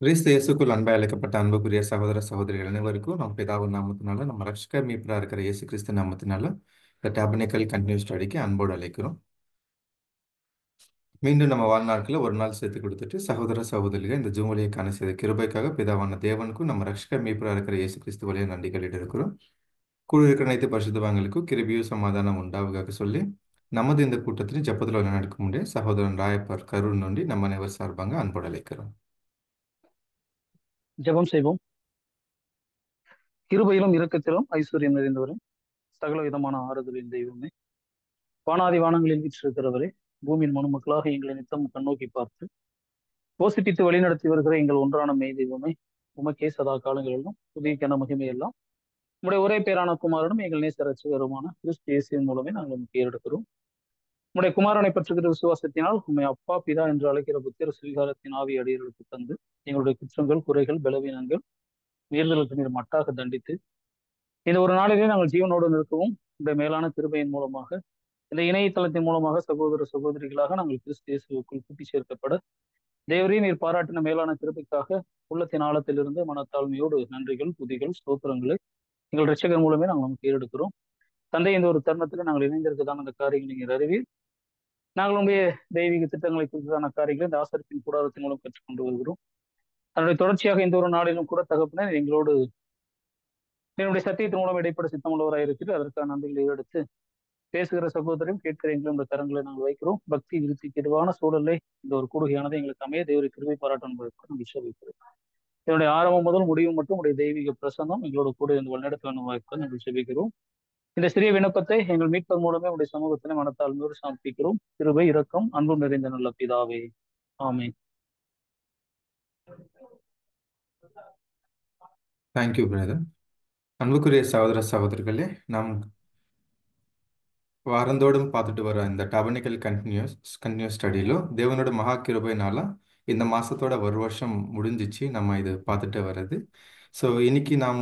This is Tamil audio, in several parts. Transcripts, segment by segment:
கிறிஸ்து இயேசுக்குள் அன்பாய் அழைக்கப்பட்ட அன்புக்குரிய சகோதர சகோதரிகள் அனைவருக்கும் நம் பிதாவின் நாமத்தினால நம்ம ரட்சகர் மீட்பரா இருக்கிற இயேசு கிறிஸ்து நாமத்தினால இந்த டேபர்னேக்கல் கன்டினியூஸ் ஸ்டடிக்கு அன்போடு அழைக்கிறோம். மீண்டும் நம்ம வாழ்நாட்களில் ஒரு நாள் சேர்த்து கொடுத்துட்டு சகோதர சகோதரிகள் இந்த ஜூமொழியை காண செய்த கிருபைக்காக பிதாவான தேவனுக்கும் நம்ம ரட்சகர் மீட்பரா இருக்கிற இயேசு கிறிஸ்து வழியாக நன்றிகளிட்டு இருக்கிறோம். கூட இருக்கிற அனைத்து பரிசுத்தவான்களுக்கும் கிருபையும் சமாதானம் உண்டாவுகாக சொல்லி நமது இந்த கூட்டத்தில் ஜெபத்தில் நடக்க முடிய சகோதரன் ராயப்பர் கருண் நொண்டி நம்ம அனைவர் சார்பாக அன்போடு அழைக்கிறோம். ஜெபம் செய்வோம். கிருபையிலும் இரக்கத்திலும் ஐஸ்வர்யம் நிறைந்தவரே, சகல விதமான ஆறுதலின் தெய்வமே, வானாதி வானங்களில் வீற்றிருக்கிறவரே, பூமியின் மனுமக்களாக எங்களை நித்தம் கண்ணோக்கி பார்த்து போசிப்பித்து வழிநடத்தி வருகிற எங்கள் ஒன்றான மெய் தெய்வமே, உமக்கே சதா காலங்களிலும் புதிய மகிமையெல்லாம் உம்முடைய ஒரே பேரான குமாரனும் எங்கள் நேச ரட்சகருமான கிறிஸ்து இயேசுவின் மூலமே நாங்கள் உமக்கு ஏறெடுக்கிறோம். உம்முடைய குமாரனை பற்றுகிற விசுவாசத்தினால் உண்மை அப்பா பிதா என்று அழைக்கிற புத்திர சுவீகாரத்தின் ஆவி அடியர்களுக்கு தந்து எங்களுடைய குற்றங்கள் குறைகள் பலவீனங்கள் உயர்தலுக்கு நீர் மட்டாக தண்டித்து இந்த ஒரு நாளிலே நாங்கள் ஜீவனோடு நிற்கவும் இந்த மேலான கிருபையின் மூலமாக இந்த இணையதளத்தின் மூலமாக சகோதர சகோதரிகளாக நாங்கள் கிறிஸ்து இயேசுவுக்குள் கூட்டி சேர்க்கப்பட தேவரே நீர் பாராட்டின மேலான கிருபைக்காக உள்ளத்தின் ஆழத்திலிருந்து மனத்தாழ்மையோடு நன்றிகள் துதிகள் ஸ்தோத்திரங்களை எங்கள் ரட்சகர் மூலமே நாங்கள் நமக்கு ஏறெடுக்கிறோம். தந்தை, இந்த ஒரு தருணத்தில் நாங்கள் இணைந்திருக்கதான அந்த காரியங்கள் நீங்கள் அறிவீர். நாங்கள் உங்களுடைய தெய்வீக திட்டங்களை குறித்ததான காரியங்களை இந்த ஆசரிப்பின் கூடாரத்தின் மூலம் கற்றுக்கொண்டு வருகிறோம். அதனுடைய தொடர்ச்சியாக இந்த ஒரு நாளிலும் கூட தகப்பன எங்களோடு என்னுடைய சத்தியத்தின் மூலம் இடைப்பட சித்தமுள்ளவராக இருக்கிறது. அதற்கான நன்றிகளை எடுத்து பேசுகிற சகோதரையும் கேட்கிற எங்களும் இந்த கரங்களை நாங்கள் வைக்கிறோம். பக்தி விருத்திக்கு எதுவான சூழலை இந்த ஒரு கூடுகையானது எங்களுக்கு அமைய தேவரை கிருபை பாராட்டம் நாங்கள் விசேபிக்கிறோம். என்னுடைய ஆரம்பம் முதல் முடிவு மட்டும் உடைய தெய்வீக பிரசன்னம் எங்களோட கூட இந்த வழிநடத்த வேண்டும் வாய்ப்பு நாங்கள் செபிக்கிறோம். இந்த சிறிய விண்ணப்பத்தை எங்கள் மீட்பது மூலமே உடைய சமூகத்தினை மனத்தாழ்மையோடு சமர்ப்பிக்கிறோம். கிருபை இரக்கம் அன்பும் நிறைந்த நல்ல பிதாவே, ஆமென். Thank you brother. அன்புக்குரிய சகோதர சகோதரிகளே, நாம் வாரந்தோடும் பார்த்துட்டு வர இந்த டபர்னிக்கல் கண்டினியூஸ் ஸ்டடியிலோ தேவனோட மகா கிருபையினால இந்த மாதத்தோட ஒரு வருஷம் முடிஞ்சிச்சு நம்ம இது பார்த்துட்டு வர்றது. ஸோ இன்னைக்கு நாம்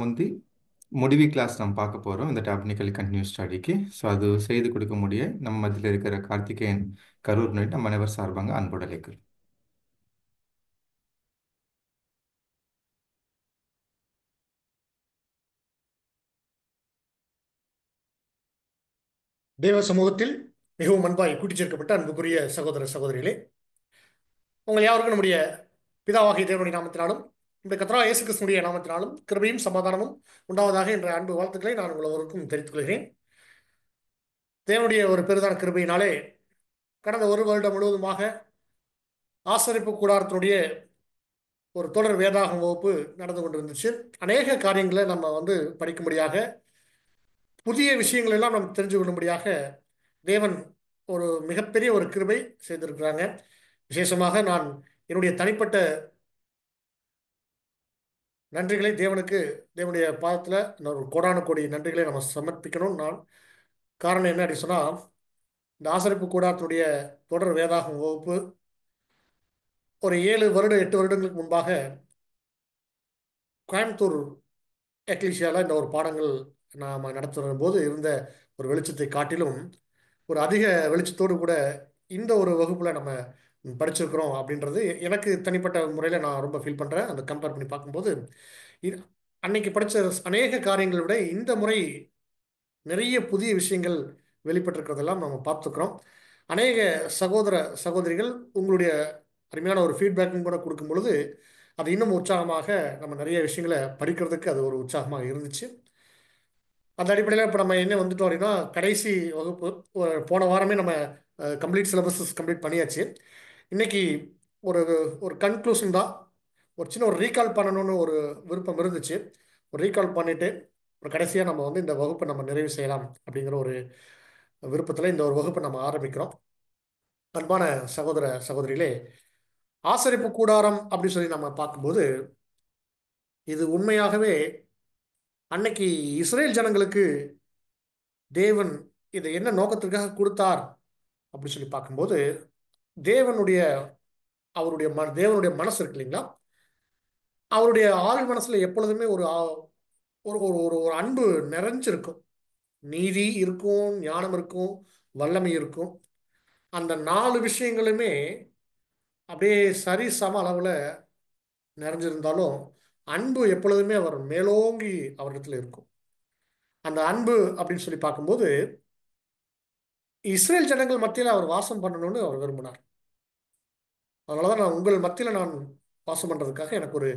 முடிவு கிளாஸ் நம்ம பார்க்க போகிறோம் இந்த டபர்னிக்கல் கண்டினியூஸ் ஸ்டடிக்கு. ஸோ அது செய்து கொடுக்க முடிய நம்ம மத்தியில் இருக்கிற கார்த்திகேயன் கரூர் நோய் நம்ம அனைவர் சார்பாங்க அன்போடு அழைக்கிறோம். தேவ சமூகத்தில் மிகவும் அன்பாய் கூட்டிச் சேர்க்கப்பட்ட அன்புக்குரிய சகோதர சகோதரிகளே, உங்கள் யாருக்கும் நம்முடைய பிதாவாகிய தேவனுடைய நாமத்தினாலும் இந்த கர்த்தராகிய இயேசு கிறிஸ்துவினுடைய நாமத்தினாலும் கிருபையும் சமாதானமும் உண்டாவதாக என்ற அன்பு வாழ்த்துக்களை நான் உங்களுக்கும் தெரிவித்துக் கொள்கிறேன். தேவனுடைய ஒரு பெரிதான கிருபையினாலே கடந்த ஒரு வருடம் முழுவதுமாக ஆசரிப்பு கூடாரத்தினுடைய ஒரு தொடர் வேதாகம் வகுப்பு நடந்து கொண்டிருந்துச்சு. அநேக காரியங்களை நம்ம படிக்கும்படியாக, புதிய விஷயங்கள் எல்லாம் நம்ம தெரிஞ்சு கொள்ளும்படியாக தேவன் ஒரு மிகப்பெரிய ஒரு கிருபை செய்திருக்கிறாங்க. விசேஷமாக நான் என்னுடைய தனிப்பட்ட நன்றிகளை தேவனுடைய பாதத்தில் நான் ஒரு கோடான கோடி நன்றிகளை நம்ம சமர்ப்பிக்கணும். காரணம் என்ன அப்படின்னு சொன்னால், இந்த ஆசரிப்பு கூடாரத்தினுடைய தொடர் வேதாகம் வகுப்பு ஒரு 8 வருடங்களுக்கு முன்பாக கோயம்புத்தூர் எக்லிஷியாவில் இந்த ஒரு பாடங்கள் நாம் நடத்துகிற போது இருந்த ஒரு வெளிச்சத்தை காட்டிலும் ஒரு அதிக வெளிச்சத்தோடு கூட இந்த ஒரு வகுப்பில் நம்ம படிச்சிருக்கிறோம் அப்படின்றது எனக்கு தனிப்பட்ட முறையில் நான் ரொம்ப ஃபீல் பண்ணுறேன். அந்த கம்பேர் பண்ணி பார்க்கும்போது அன்னைக்கு படித்த அநேக காரியங்களை விட இந்த முறை நிறைய புதிய விஷயங்கள் வெளிப்பட்டிருக்கிறதெல்லாம் நம்ம பார்த்துக்கிறோம். அநேக சகோதர சகோதரிகள் உங்களுடைய அருமையான ஒரு ஃபீட்பேக்கும் கூட கொடுக்கும் பொழுது அது இன்னும் உற்சாகமாக நம்ம நிறைய விஷயங்களை படிக்கிறதுக்கு அது ஒரு உற்சாகமாக இருந்துச்சு. அந்த அடிப்படையில் இப்போ நம்ம என்ன வந்துட்டோம் அப்படின்னா, கடைசி வகுப்பு போன வாரமே நம்ம கம்ப்ளீட் சிலபஸஸ் கம்ப்ளீட் பண்ணியாச்சு. இன்னைக்கு ஒரு ஒரு கன்க்ளூஷன் தான். ஒரு சின்ன ஒரு ரீகால் பண்ணணும்னு ஒரு விருப்பம் இருந்துச்சு. ஒரு ரீகால் பண்ணிட்டு ஒரு கடைசியாக நம்ம இந்த வகுப்பை நம்ம நிறைவு செய்யலாம் அப்படிங்கிற ஒரு விருப்பத்தில் இந்த ஒரு வகுப்பை நம்ம ஆரம்பிக்கிறோம். அன்பான சகோதர சகோதரிகளே, ஆசரிப்பு கூடாரம் அப்படின்னு சொல்லி நம்ம பார்க்கும்போது இது உண்மையாகவே அன்னைக்கு இஸ்ரேல் ஜனங்களுக்கு தேவன் இதை என்ன நோக்கத்திற்காக கொடுத்தார் அப்படின்னு சொல்லி பார்க்கும்போது, தேவனுடைய மனசு இருக்கு இல்லைங்களா, அவருடைய ஆள் மனசுல எப்பொழுதுமே ஒரு ஒரு ஒரு ஒரு அன்பு நிறைஞ்சிருக்கும். நீதி இருக்கும், ஞானம் இருக்கும், வல்லமை இருக்கும். அந்த 4 விஷயங்களுமே அப்படியே சரி சம அளவில் நிறைஞ்சிருந்தாலும் அன்பு எப்பொழுதுமே அவர் மேலோங்கி அவரிடத்துல இருக்கும். அந்த அன்பு அப்படின்னு சொல்லி பார்க்கும்போது இஸ்ரேல் ஜனங்கள் மத்தியில் அவர் வாசம் பண்ணணும்னு அவர் விரும்பினார். அதனாலதான் நான் உங்கள் மத்தியில் நான் வாசம் பண்றதுக்காக எனக்கு ஒரு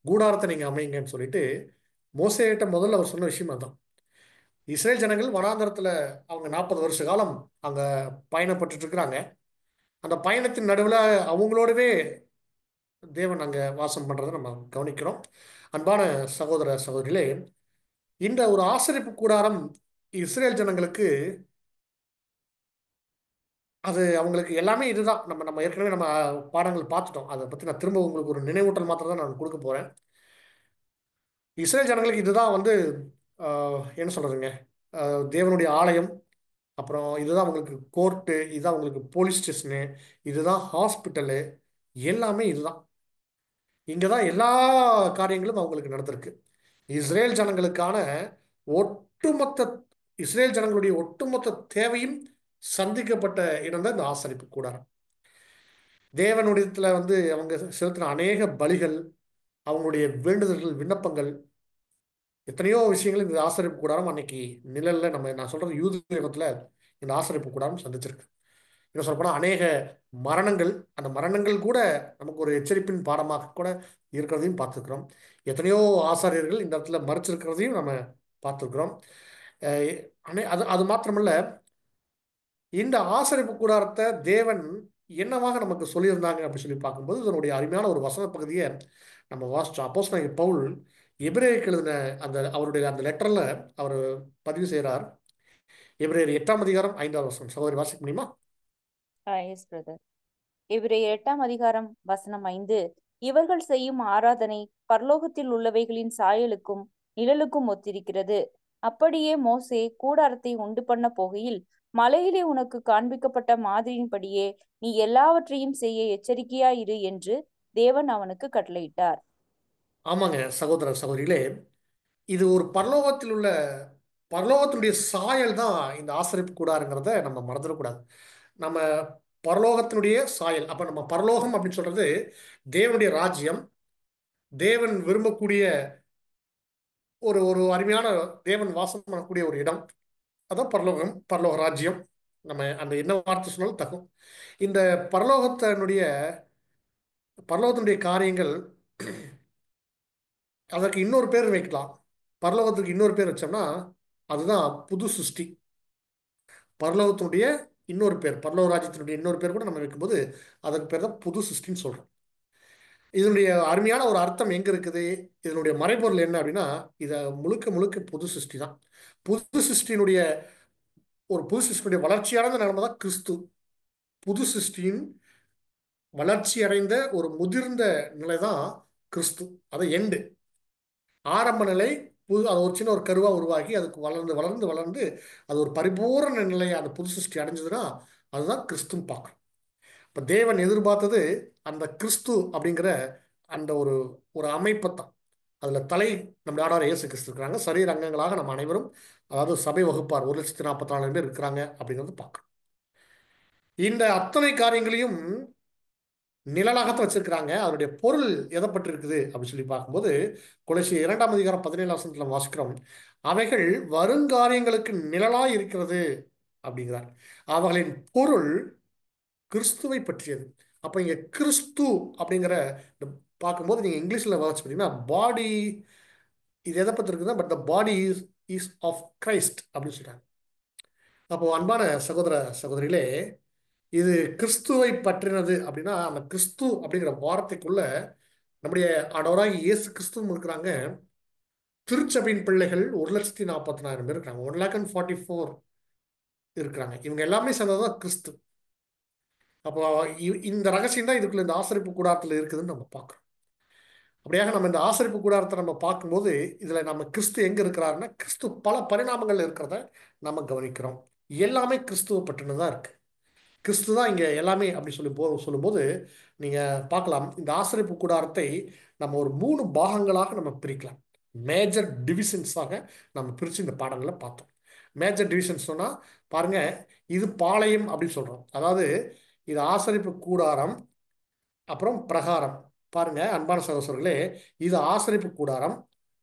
கூடாரத்தை நீங்க அமைங்கன்னு சொல்லிட்டு மோசேயிட்ட முதல்ல அவர் சொன்ன விஷயம் அதுதான். இஸ்ரேல் ஜனங்கள் வனாந்தரத்துல அவங்க 40 வருஷ காலம் அங்க பயணப்பட்டுட்டு இருக்கிறாங்க. அந்த பயணத்தின் நடுவில் அவங்களோடவே தேவன் அங்க வாசம் பண்றதை நம்ம கவனிக்கிறோம். அன்பான சகோதர சகோதரிகளே, இந்த ஒரு ஆசரிப்பு கூடாரம் இஸ்ரேல் ஜனங்களுக்கு அது அவங்களுக்கு எல்லாமே இதுதான். நம்ம நம்ம ஏற்கனவே நம்ம பாடங்கள் பார்த்துட்டோம். அதை பத்தி நான் திரும்ப உங்களுக்கு ஒரு நினைவூட்டல் மாத்திரம் தான் நான் கொடுக்க போறேன். இஸ்ரேல் ஜனங்களுக்கு இதுதான் வந்து என்ன சொல்றதுங்க, தேவனுடைய ஆலயம். அப்புறம் இதுதான் அவங்களுக்கு கோர்ட்டு, இதுதான் அவங்களுக்கு போலீஸ் ஸ்டேஷனு, இதுதான் ஹாஸ்பிட்டலு, எல்லாமே இதுதான். இங்கே தான் எல்லா காரியங்களும் அவங்களுக்கு நடந்திருக்கு. இஸ்ரேல் ஜனங்களுக்கான ஒட்டுமொத்த இஸ்ரேல் ஜனங்களுடைய ஒட்டுமொத்த தேவையும் சந்திக்கப்பட்ட இடம் தான் இந்த ஆசரிப்பு கூடாரம். தேவனுடையத்துல வந்து அவங்க செலுத்தின அநேக பலிகள், அவங்களுடைய வேண்டுதல்கள், விண்ணப்பங்கள், எத்தனையோ விஷயங்கள் இந்த ஆசரிப்பு கூடாரம் அன்னைக்கு நிழல்ல நான் சொல்றது யூத யுகத்துல இந்த ஆசரிப்பு கூடாரம் சந்திச்சிருக்கு. என்ன சொல்லப்போனால் அநேக மரணங்கள், அந்த மரணங்கள் கூட நமக்கு ஒரு எச்சரிப்பின் பாடமாக கூட இருக்கிறதையும் பார்த்துருக்குறோம். எத்தனையோ ஆசாரியர்கள் இந்த இடத்துல மறைச்சிருக்கிறதையும் நம்ம பார்த்துருக்குறோம். அது அது மாத்திரமல்ல, இந்த ஆசரிப்பு கூடாரத்தை தேவன் என்னவாக நமக்கு சொல்லியிருந்தாங்க அப்படின்னு சொல்லி பார்க்கும்போது இதனுடைய அருமையான ஒரு வசன பகுதியை நம்ம வாசிச்சோம். அப்போஸ்தலனாகிய பவுல் எபிரேயருக்கு எழுதின அந்த அவருடைய அந்த லெட்டர்ல அவர் பதிவு செய்கிறார். எபிரேயர் 8ஆம் அதிகாரம் 5ஆவது வசனம். சகோதரி வாசிக்க முடியுமா? Yes brother. எபிரேயர் 8ஆம் அதிகாரம் வசனம் 5. இவர்கள் செய்யும் ஆராதனை பரலோகத்தில் உள்ளவைகளின் சாயலுக்கும் நிழலுக்கும் ஒத்திருக்கிறது. அப்படியே மோசே கூடாரத்தை உண்டு பண்ண போகையில் மலையிலே உனக்கு காண்பிக்கப்பட்ட மாதிரியின்படியே நீ எல்லாவற்றையும் செய்ய எச்சரிக்கையாயிரு என்று தேவன் அவனுக்கு கட்டளையிட்டார். ஆமாங்க சகோதர சகோதரிகளே, இது ஒரு பரலோகத்தினுடைய சாயல் தான் இந்த ஆசரிப்பு கூடாருங்கிறத நம்ம மறந்துடக்கூடாது. நம்ம பரலோகத்தினுடைய சாயல், அப்ப நம்ம பரலோகம் அப்படின்னு சொல்றது தேவனுடைய ராஜ்யம், தேவன் விரும்பக்கூடிய ஒரு ஒரு அருமையான தேவன் வாசம் பண்ணக்கூடிய ஒரு இடம். அதான் பரலோகம், பரலோக ராஜ்யம். நம்ம அந்த என்ன வார்த்தை சொன்னாலும் தகும். இந்த பரலோகத்தினுடைய காரியங்கள், அதற்கு இன்னொரு பேர் வைக்கலாம். பரலோகத்துக்கு இன்னொரு பேர் வச்சோம்னா அதுதான் புது சிருஷ்டி. பரலோகத்தினுடைய இன்னொரு பேர், பரலோக ராஜ்யத்தினுடைய இன்னொரு பேர் கூட நம்ம வைக்கும்போது அதற்கு பேர் தான் புது சிருஷ்டின்னு சொல்றோம். இதனுடைய அருமையான ஒரு அர்த்தம் எங்க இருக்குது, இதனுடைய மறைபொருள் என்ன அப்படின்னா, இதை முழுக்க முழுக்க புது சிருஷ்டி தான். புது சிருஷ்டியினுடைய வளர்ச்சியடைந்த நிலைமை தான் கிறிஸ்து. புது சிருஷ்டியின் வளர்ச்சி அடைந்த ஒரு முதிர்ந்த நிலை தான் கிறிஸ்து. அதை எண்டு ஆரம்ப நிலை அது ஒரு சின்ன ஒரு கருவா உருவாகி அதுக்கு வளர்ந்து வளர்ந்து வளர்ந்து அது ஒரு பரிபூரண நிலையை அந்த புது சிருஷ்டி அடைஞ்சதுன்னா அதுதான் கிறிஸ்துன்னு பார்க்கணும். இப்போ தேவன் எதிர்பார்த்தது அந்த கிறிஸ்து அப்படிங்கிற அந்த ஒரு ஒரு அமைப்பை தான். அதில் தலை நம்ம ஆடார இயேசு கிறிஸ்து இருக்கிறாங்க. சரீர அங்கங்களாக நம்ம அனைவரும், அதாவது சபை வகுப்பார் 1,44,000 பேர் இருக்கிறாங்க அப்படிங்கிறது பார்க்கணும். இந்த அத்தனை காரியங்களையும் நிழலாகத்தான் வச்சிருக்கிறாங்க. அதனுடைய பொருள் எதை பற்றி இருக்குது அப்படின்னு சொல்லி பார்க்கும்போது கொலோசியர் 2ஆம் அதிகாரம் 17ஆம் வசனத்துல வாசிக்கிறோம். அவைகள் வருங்காரியங்களுக்கு நிழலாய் இருக்கிறது அப்படிங்கிறார். அவைகளின் பொருள் கிறிஸ்துவை பற்றியது. அப்ப இங்க கிறிஸ்து அப்படிங்கிற பார்க்கும்போது நீங்க இங்கிலீஷ்ல வாசிச்சு பார்த்தீங்கன்னா பாடி, இது எதை பத்தி இருக்குதுன்னா but the body is of Christ அப்படின்னு சொல்றாங்க. அப்போ அன்பான சகோதர சகோதரிகளே, இது கிறிஸ்துவை பற்றினது அப்படின்னா அந்த கிறிஸ்து அப்படிங்கிற வார்த்தைக்குள்ள நம்முடைய ஆண்டவராகிய இயேசு கிறிஸ்துவும் இருக்கிறாங்க. திருச்சபையின் பிள்ளைகள் 1,40,000 பேர் இருக்கிறாங்க. 1,44,000 இருக்கிறாங்க. இவங்க எல்லாமே சேர்ந்ததுதான் கிறிஸ்து. அப்போ இந்த ரகசியம் தான் இதுக்குள்ள இந்த ஆசரிப்பு கூடாரத்தில் இருக்குதுன்னு நம்ம பார்க்குறோம். அப்படியாக நம்ம இந்த ஆசரிப்பு கூடாரத்தை நம்ம பார்க்கும்போது இதுல நம்ம கிறிஸ்து எங்க இருக்கிறாருன்னா கிறிஸ்து பல பரிணாமங்கள் இருக்கிறத நம்ம கவனிக்கிறோம். எல்லாமே கிறிஸ்துவ பற்றினதான் இருக்கு. கிறிஸ்து தான் இங்கே எல்லாமே அப்படி சொல்லும்போது நீங்கள் பார்க்கலாம், இந்த ஆசரிப்பு கூடாரத்தை நம்ம ஒரு 3 பாகங்களாக நம்ம பிரிக்கலாம். மேஜர் டிவிஷன்ஸாக நம்ம பிரித்து இந்த பாடங்களை பார்த்தோம். மேஜர் டிவிஷன்ஸ் சொன்னால் பாருங்க, இது பாளையம் அப்படின்னு சொல்கிறோம். அதாவது இது ஆசரிப்பு கூடாரம், அப்புறம் பிரகாரம். பாருங்க அன்பான சகோதரர்களே, இது ஆசரிப்பு கூடாரம்,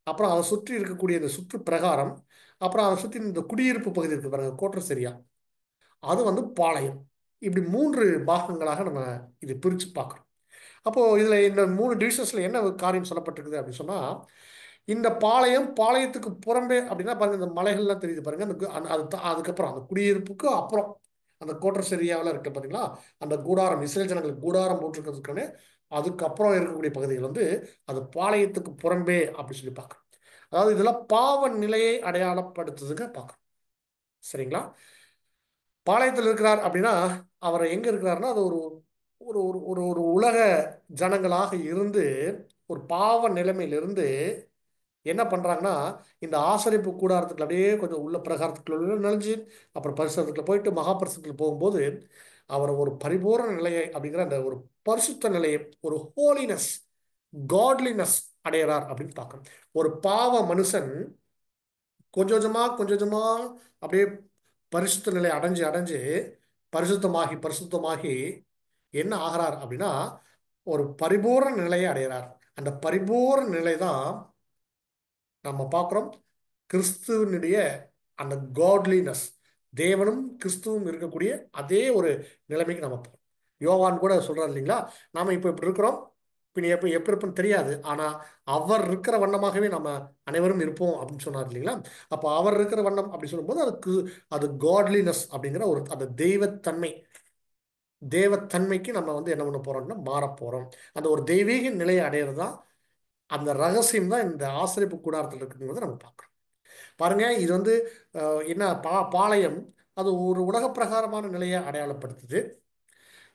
அப்புறம் அதை சுற்றி இருக்கக்கூடிய இந்த சுற்று பிரகாரம், அப்புறம் அதை சுற்றி இந்த குடியிருப்பு பகுதி இருக்கு பாருங்க, கோட்டர் சரியா, அது வந்து பாளையம். இப்படி 3 பாகங்களாக நம்ம இது பிரித்து பார்க்குறோம். அப்போ இதுல இந்த 3 டிவிஷன்ஸ்ல என்ன ஒரு காரியம் சொல்லப்பட்டிருக்குது அப்படின்னு சொன்னா, இந்த பாளையத்துக்கு புறம்பே அப்படின்னா பாருங்க, இந்த மலைகள்லாம் தெரியுது பாருங்க, அதுக்கப்புறம் அந்த குடியிருப்புக்கு அப்புறம் அந்த கோட்டர் சரியாவில் இருக்கு பாத்தீங்களா, அந்த கூடாரம், இஸ்ரேல் ஜனங்களுக்கு கூடாரம் போட்டிருக்கிறதுக்கான அதுக்கப்புறம் இருக்கக்கூடிய பகுதிகள் வந்து அது பாளையத்துக்கு புறம்பே அப்படி சொல்லி பார்க்குறோம். அதாவது இதெல்லாம் பாவ நிலையை அடையாளப்படுத்துதுங்க பார்க்குறோம். சரிங்களா? பாளையத்தில் இருக்கிறார் அப்படின்னா அவர் எங்க இருக்கிறாருன்னா, அது ஒரு ஒரு ஒரு ஒரு ஒரு உலக ஜனங்களாக இருந்து ஒரு பாவ நிலைமையிலிருந்து என்ன பண்றாங்கன்னா, இந்த ஆசரிப்பு கூடாரத்துக்கு அப்படியே கொஞ்சம் உள்ள பிரகாரத்துக்குள்ள நுழைஞ்சு அப்புறம் பரிசுத்தத்துக்குள்ள போயிட்டு மகா பரிசுத்தத்துக்குள்ள போகும்போது அவர் ஒரு பரிபூரண நிலையை அப்படிங்கிற அந்த ஒரு பரிசுத்த நிலையை, ஒரு ஹோலினஸ், காட்லினஸ் அடையிறார் அப்படின்னு பார்க்கணும். ஒரு பாவ மனுஷன் கொஞ்சம் கொஞ்சமா அப்படியே பரிசுத்த நிலை அடைஞ்சு அடைஞ்சு பரிசுத்தமாகி என்ன ஆகிறார் அப்படின்னா ஒரு பரிபூரண நிலையை அடைகிறார். அந்த பரிபூரண நிலை தான் நம்ம பார்க்குறோம் கிறிஸ்துவனுடைய அந்த காட்லினஸ், தேவனும் கிறிஸ்துவும் இருக்கக்கூடிய அதே ஒரு நிலைமைக்கு நம்ம போகிறோம். யோவான் கூட சொல்றாரு இல்லைங்களா, நாம இப்போ இப்படி இருக்கிறோம், பின் எப்படி இருப்போம்னு தெரியாது, ஆனா அவர் இருக்கிற வண்ணமாகவே நம்ம அனைவரும் இருப்போம் அப்படின்னு சொன்னார் இல்லைங்களா. அப்போ அவர் இருக்கிற வண்ணம் அப்படி சொல்லும்போது அது காட்லினஸ் அப்படிங்கிற ஒரு அந்த தேவத்தன்மைக்கு நம்ம வந்து என்ன பண்ண போறோம்னா மாற போறோம். அந்த ஒரு தெய்வீக நிலையை அடையிறது தான் அந்த ரகசியம் தான் இந்த ஆசரிப்பு கூடாரத்தில் இருக்குங்கிறத நம்ம பார்க்குறோம். பாருங்க, இது வந்து என்ன பாளையம் அது ஒரு உலக பிரகாரமான நிலையை அடையாளப்படுத்துது.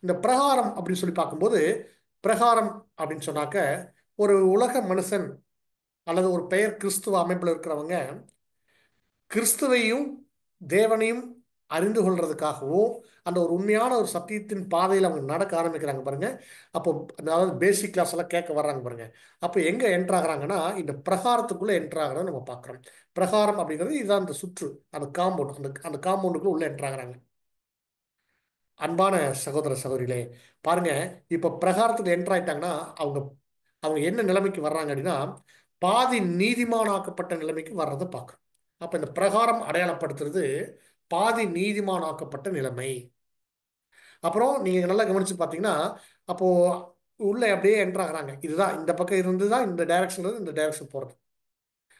இந்த பிரகாரம் அப்படின்னு சொல்லி பார்க்கும்போது, பிரகாரம் அப்படின்னு சொன்னாக்க ஒரு உலக மனுஷன் அல்லது ஒரு பெயர் கிறிஸ்துவ அமைப்பில் இருக்கிறவங்க கிறிஸ்துவையும் தேவனையும் அறிந்து கொள்றதுக்காகவோ அந்த ஒரு உண்மையான ஒரு சத்தியத்தின் பாதையில் அவங்க நடக்க ஆரம்பிக்கிறாங்க பாருங்க. அப்போ அதாவது பேசிக் கிளாஸ் எல்லாம் கேட்க வர்றாங்க பாருங்க. அப்போ எங்க என்ட்ரு ஆகுறாங்கன்னா இந்த பிரகாரத்துக்குள்ள என்ட்ரு ஆகிறத நம்ம பார்க்குறோம். பிரகாரம் அப்படிங்கிறது இதுதான் அந்த சுற்று, அந்த காம்பவுண்ட், அந்த காம்பவுண்டுக்குள்ள உள்ள என்ட்ரு ஆகுறாங்க. அன்பான சகோதர சகோதரிகளே, பாருங்க, இப்போ பிரகாரத்துக்கு என்ட்ரு ஆயிட்டாங்கன்னா அவங்க அவங்க என்ன நிலைமைக்கு வர்றாங்க அப்படின்னா பாதி நீதிமானாக்கப்பட்ட நிலைமைக்கு வர்றதை பார்க்குறோம். அப்ப இந்த பிரகாரம் அடையாளப்படுத்துறது பாதி நீதிமானாக்கப்பட்ட நிலைமை. அப்புறம் நீங்க நல்லா கவனிச்சு பார்த்தீங்கன்னா அப்போ உள்ள அப்படியே என்ட்ரு ஆகுறாங்க. இதுதான் இந்த பக்கம் இருந்து தான் இந்த டைரக்ஷன்ல இந்த டைரக்ஷன் போறது.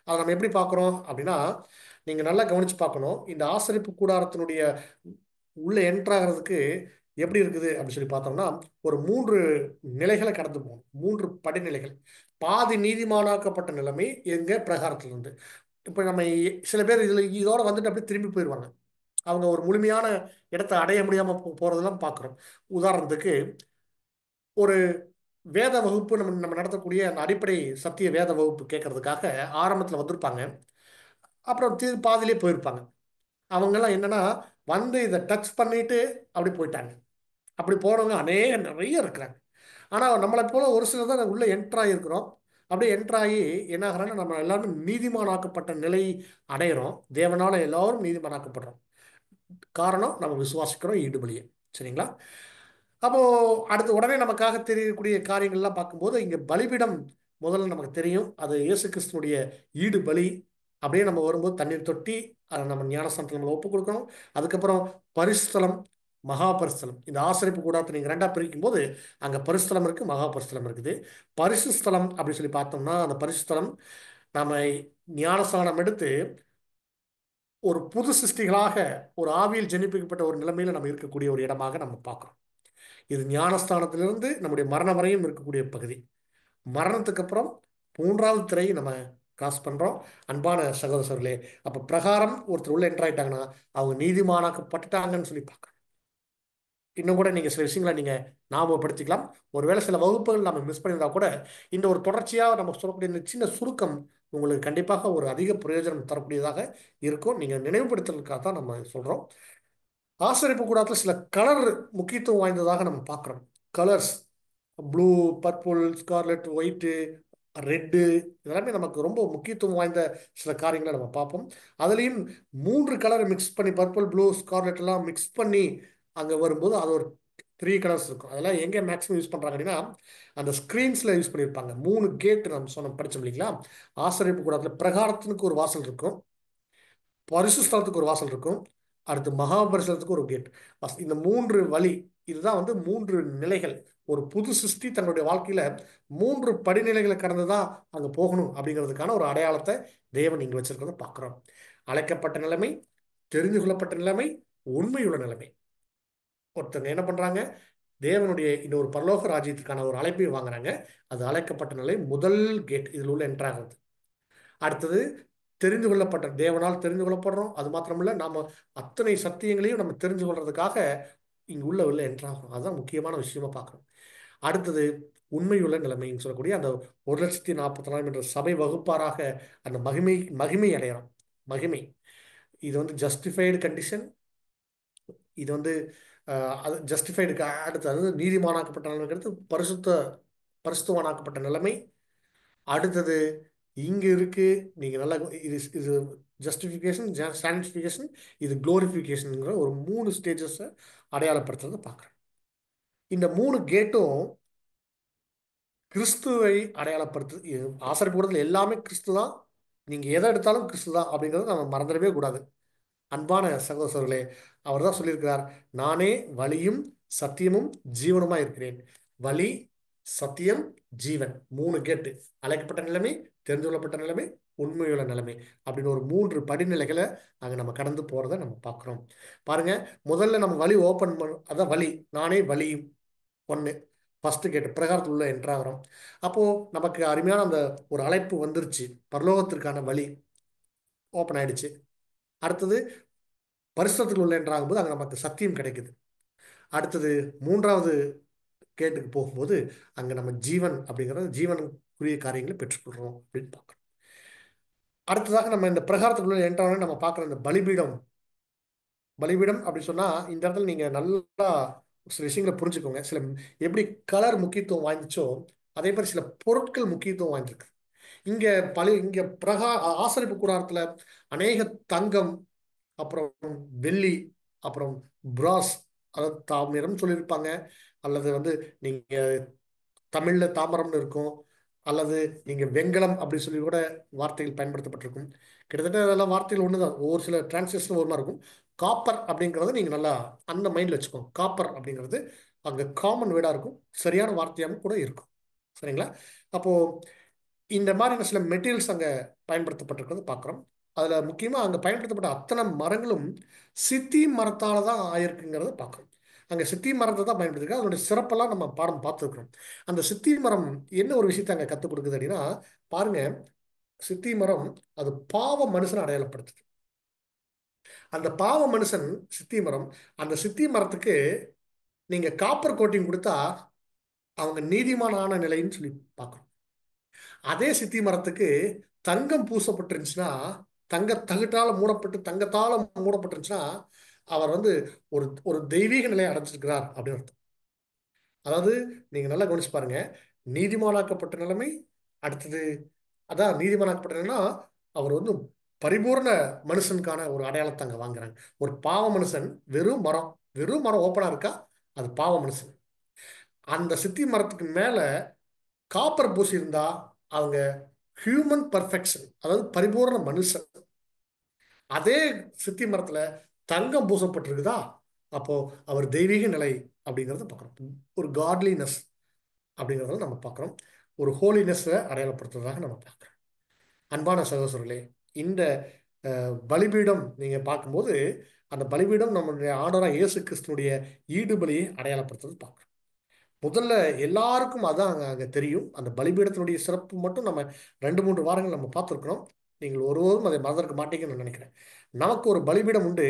அதை நம்ம எப்படி பார்க்குறோம் அப்படின்னா நீங்க நல்லா கவனிச்சு பார்க்கணும். இந்த ஆசரிப்பு கூடாரத்தினுடைய உள்ள என்ட்ராகிறதுக்கு எப்படி இருக்குது அப்படின்னு சொல்லி பார்த்தோம்னா ஒரு 3 நிலைகளை கடந்து போகணும். 3 படிநிலைகள். பாதி நீதிமானாக்கப்பட்ட நிலைமை எங்க பிரகாரத்துல இருந்து. இப்போ நம்ம சில பேர் இதோட வந்துட்டு அப்படியே திரும்பி போயிடுவாங்க. அவங்க ஒரு முழுமையான இடத்தை அடைய முடியாம போறதெல்லாம் பார்க்குறோம். உதாரணத்துக்கு ஒரு வேத வகுப்பு நம்ம நடத்தக்கூடிய அந்த அடிப்படை சத்திய வேத வகுப்பு கேட்கறதுக்காக ஆரம்பத்தில் வந்திருப்பாங்க. அப்புறம் பாதிலே போயிருப்பாங்க. அவங்கெல்லாம் என்னன்னா வந்து இதை டச் பண்ணிட்டு அப்படி போயிட்டாங்க. அப்படி போனவங்க நிறைய இருக்கிறாங்க. ஆனால் நம்மளை போல ஒரு சிலர் தான் உள்ள என்ட்ராகி இருக்கிறோம். அப்படியே என்ட்ராகி என்ன ஆகிறாங்கன்னா நம்ம எல்லாரும் நீதிமானாக்கப்பட்ட நிலை அடையிறோம். தேவனால எல்லாரும் நீதிமானாக்கப்படுறோம். காரணம் நம்ம விசுவாசிக்கிறோம் ஈடுபலியை. சரிங்களா? அப்போ அடுத்து உடனே நமக்காக தெரியக்கூடிய காரியங்கள்லாம் பார்க்கும்போது இங்க பலிபீடம் முதல்ல நமக்கு தெரியும். அது இயேசு கிறிஸ்துனுடைய ஈடு பலி. அப்படியே நம்ம வரும்போது தண்ணீர் தொட்டி அதை நம்ம ஞானஸ்தானத்தில் நம்ம ஒப்பு கொடுக்கணும். அதுக்கப்புறம் பரிசுத்தலம், மகா பரிசுத்தலம். இந்த ஆசரிப்பு கூடாரத்தை நீங்க 2ஆ பிரிக்கும் போது அங்க பரிசுத்தலம் இருக்கு, மகா பரிசுத்தலம் இருக்குது. பரிசுத்தலம் அப்படின்னு சொல்லி பார்த்தோம்னா அந்த பரிசுத்தலம் நம்ம ஞானஸ்தானம் எடுத்து ஒரு புது சிருஷ்டிகளாக ஒரு ஆவியில் ஜெனிப்பிக்கப்பட்ட ஒரு நிலைமையில நம்ம இருக்கக்கூடிய ஒரு இடமாக நம்ம பார்க்கிறோம். இது ஞானஸ்தானத்திலிருந்து நம்முடைய மரணம் வரையும் இருக்கக்கூடிய பகுதி. மரணத்துக்கு அப்புறம் 3வது திரையை நம்ம கிராஸ் பண்றோம். அன்பான சகோதரர்களே, அப்ப பிரகாரம் ஒருத்தர் உள்ள என்டர் ஆயிட்டாங்கன்னா அவங்க நீதிமானாக்கப்பட்டுட்டாங்கன்னு சொல்லி பார்க்கணும். இன்னும் கூட நீங்க சில விஷயங்களை நீங்க ஞாபகப்படுத்திக்கலாம். ஒருவேளை சில வகுப்புகள் நம்ம மிஸ் பண்ணியிருந்தா கூட இந்த ஒரு தொடர்ச்சியாக நம்ம சொல்லக்கூடிய இந்த சின்ன சுருக்கம் உங்களுக்கு கண்டிப்பாக ஒரு அதிக பிரயோஜனம் தரக்கூடியதாக இருக்கும். நீங்க நினைவுபடுத்துறதுக்காக தான் நம்ம சொல்றோம். ஆசரிப்பு கூடாரத்தில் சில கலர் முக்கியத்துவம் வாய்ந்ததாக நம்ம பார்க்குறோம். Colours blue, purple, scarlet, white, red, இதெல்லாமே நமக்கு ரொம்ப முக்கியத்துவம் வாய்ந்த சில காரியங்களை நம்ம பார்ப்போம். அதுலேயும் 3 கலரை மிக்ஸ் பண்ணி பர்பிள், ப்ளூ, ஸ்கார்லெட் எல்லாம் மிக்ஸ் பண்ணி அங்கே வரும்போது அது ஒரு 3 கலர்ஸ் இருக்கும். அதெல்லாம் எங்கே மேக்ஸிமம் யூஸ் பண்ணுறாங்க அப்படின்னா அந்த ஸ்க்ரீன்ஸில் யூஸ் பண்ணியிருப்பாங்க. 3 கேட் நம்ம சொன்ன படித்தோம் இல்லைங்களா? ஆசரிப்பு கூடத்தில் பிரகாரத்திற்கு ஒரு வாசல் இருக்கும், பரிசுஸ்தலத்துக்கு ஒரு வாசல் இருக்கும், அடுத்து மகாபரிசுத்தத்துக்கு ஒரு கேட். இந்த 3 வழி, இதுதான் 3 நிலைகள். ஒரு புது சிருஷ்டி தன்னுடைய வாழ்க்கையில 3 படிநிலைகளை கடந்து தான் அங்கே போகணும் அப்படிங்கிறதுக்கான ஒரு அடையாளத்தை தேவன் இங்கே வச்சிருக்கிறத பார்க்குறோம். அழைக்கப்பட்ட நிலைமை, தெரிந்து கொள்ளப்பட்ட நிலைமை, உண்மையுள்ள நிலைமை. ஒருத்தங்க என்ன பண்றாங்க, தேவனுடைய இன்னொரு பரலோக ராஜ்யத்துக்கான ஒரு அழைப்பை வாங்குறாங்க. அது அழைக்கப்பட்ட நிலை, முதல் கேட், இதில் உள்ள என்ட்ராகிறது. அடுத்தது தெரிந்து கொள்ளப்பட்ட, தேவனால் தெரிந்து கொள்ளப்படுறோம். அது மாத்திரமில்ல, நாம அத்தனை சத்தியங்களையும் நம்ம தெரிஞ்சு கொள்றதுக்காக இங்க உள்ள என்ட்ராகும். அதுதான் முக்கியமான விஷயமா பார்க்கணும். அடுத்தது உண்மையுள்ள நிலைமைன்னு சொல்லக்கூடிய அந்த 1,40,000 என்ற சபை வகுப்பாராக அந்த மகிமை அடையணும். மகிமை இது ஜஸ்டிஃபைடு கண்டிஷன். இது அது ஜஸ்டிஃபைடுக்கு அடுத்து, அதாவது நீதிமானாக்கப்பட்ட நிலைமைங்கிறது பரிசுத்தவானாக்கப்பட்ட நிலைமை. அடுத்தது இங்க இருக்கு, நீங்க நல்லா இது இது ஜஸ்டிஃபிகேஷன், சாங்டிஃபிகேஷன், இது குளோரிஃபிகேஷனுங்கிற ஒரு 3 ஸ்டேஜஸ் அடையாளப்படுத்துறதை பார்க்குறேன். இந்த 3 கேட்டும் கிறிஸ்துவை அடையாளப்படுத்து. ஆசரிப்பு கூடத்தில் எல்லாமே கிறிஸ்து தான். நீங்க எதை எடுத்தாலும் கிறிஸ்து தான் அப்படிங்கிறத நம்ம மறந்துடவே கூடாது. அன்பான சகோதரர்களே, அவர் தான் சொல்லியிருக்கிறார், நானே வழியும் சத்தியமும் ஜீவனுமா இருக்கிறேன். வழி, சத்தியம், ஜீவன், 3 கேட்டு. அழைக்கப்பட்ட நிலைமை, தெரிந்து கொள்ளப்பட்ட நிலைமை, உண்மையுள்ள நிலைமை அப்படின்னு ஒரு 3 படிநிலைகளை அங்கே நம்ம கடந்து போறதை நம்ம பார்க்குறோம். பாருங்க, முதல்ல நம்ம வழி ஓப்பன் பண்ண, அதான் வழி, நானே வழியும் 1 ஃபர்ஸ்ட் கேட்டு பிரகாரத்தில் உள்ள என்ட்ராகிறோம். அப்போ நமக்கு அருமையான அந்த ஒரு அழைப்பு வந்துருச்சு, பரலோகத்திற்கான வழி ஓப்பன் ஆயிடுச்சு. அடுத்தது பரிசுத்தத்தில் உள்ள என்றாகும்போது அங்கே நமக்கு சத்தியம் கிடைக்குது. அடுத்தது 3வது கேட்டுக்கு போகும்போது அங்கே நம்ம ஜீவன் அப்படிங்கிறது, ஜீவனுக்குரிய காரியங்களை பெற்றுக்கொள்கிறோம் அப்படின்னு பார்க்குறோம். அடுத்ததாக நம்ம இந்த பிரகாரத்துக்குள்ள என்றாலும் நம்ம பார்க்குற இந்த பலிபீடம் அப்படின்னு சொன்னால், இந்த இடத்துல நீங்கள் நல்லா சில விஷயங்களை புரிஞ்சுக்கோங்க. சில எப்படி கலர் முக்கியத்துவம் வாய்ந்துச்சோ அதே மாதிரி சில பொருட்கள் முக்கியத்துவம் வாய்ந்திருக்கு. இங்கே ஆசரிப்பு கூடாரத்தில் அநேக தங்கம், அப்புறம் வெள்ளி, அப்புறம் பிராஸ், அதாவது தாமிரம் சொல்லியிருப்பாங்க, அல்லது நீங்க தமிழ்ல தாமரம்னு இருக்கும், அல்லது நீங்க வெண்கலம் அப்படி சொல்லி கூட வார்த்தைகள் பயன்படுத்தப்பட்டிருக்கும். கிட்டத்தட்ட அதெல்லாம் வார்த்தைகள் ஒண்ணுதான், ஒவ்வொரு சில டிரான்ஸ்லேஷன் ஒரு மாதிரி இருக்கும். காப்பர் அப்படிங்கிறத நீங்க நல்லா அந்த மைண்ட்ல வச்சுக்கோங்க. காப்பர் அப்படிங்கிறது அங்க காமன் வேர்டா இருக்கும், சரியான வார்த்தையாகவும் கூட இருக்கும். சரிங்களா? அப்போ இந்த மாதிரியான சில மெட்டீரியல்ஸ் அங்கே பயன்படுத்தப்பட்டிருக்கிறது பார்க்குறோம். அதில் முக்கியமாக அங்கே பயன்படுத்தப்பட்ட அத்தனை மரங்களும் சித்தி மரத்தால் தான் ஆயிருக்குங்கிறத பார்க்குறோம். அங்கே சித்தி மரத்தை தான் பயன்படுத்திருக்கு. அதனுடைய சிறப்பெல்லாம் நம்ம பாடம் பார்த்துருக்குறோம். அந்த சித்தி மரம் என்ன ஒரு விஷயத்தை அங்கே கற்றுக் கொடுக்குது அப்படின்னா, பாருங்க, சித்தி மரம் அது பாவ மனுஷனை அடையாளப்படுத்துது. அந்த பாவ மனுஷன் சித்தி மரம், அந்த சித்தி மரத்துக்கு நீங்க காப்பர் கோட்டிங் கொடுத்தா அவங்க நீதிமானான நிலைன்னு சொல்லி பார்க்குறோம். அதே சித்தி மரத்துக்கு தங்கம் பூசப்பட்டிருந்துச்சுன்னா, தங்க தகட்டால மூடப்பட்டு தங்கத்தால மூடப்பட்டிருந்துச்சுன்னா அவர் ஒரு ஒரு தெய்வீக நிலையை அடைஞ்சிருக்கிறார் அப்படின்னு அர்த்தம். அதாவது நீங்க நல்லா கவனிச்சு பாருங்க, நீதிமானாக்கப்பட்ட நிலைமை, அடுத்தது அதான் நீதிமானாக்கப்பட்ட நிலைமைனா அவர் பரிபூர்ண மனுஷனுக்கான ஒரு அடையாளத்தை அங்க வாங்குறாங்க. ஒரு பாவ மனுஷன் வெறும் மரம் ஓப்பனா இருக்கா, அது பாவ மனுஷன். அந்த சித்தி மரத்துக்கு மேல காப்பர் பூசி இருந்தா அவங்க ஹியூமன் பர்ஃபெக்ஷன், அதாவது பரிபூர்ண மனுஷன். அதே சித்தி மரத்துல தங்கம் பூசப்பட்டிருக்குதா, அப்போ அவர் தெய்வீக நிலை அப்படிங்கிறத பார்க்குறோம். ஒரு காட்லினஸ் அப்படிங்கிறத நம்ம பார்க்குறோம். ஒரு ஹோலினஸ் அடையாளப்படுத்துறதாக நம்ம பார்க்குறோம். அன்பான சகோதரர்களே, இந்த பலிபீடம் நீங்க பார்க்கும்போது அந்த பலிபீடம் நம்மளுடைய ஆண்டவராகிய இயேசு கிறிஸ்துனுடைய ஈடுபலியை அடையாளப்படுத்துறது பார்க்குறோம். முதல்ல எல்லாருக்கும் அதான் அங்கே தெரியும். அந்த பலிபீடத்தினுடைய சிறப்பு மட்டும் நம்ம 2-3 வாரங்கள் நம்ம பார்த்துருக்கிறோம். நீங்கள் ஒருவரும் அதை மறந்திருக்க மாட்டீங்கன்னு நான் நினைக்கிறேன். நமக்கு ஒரு பலிபீடம் உண்டு,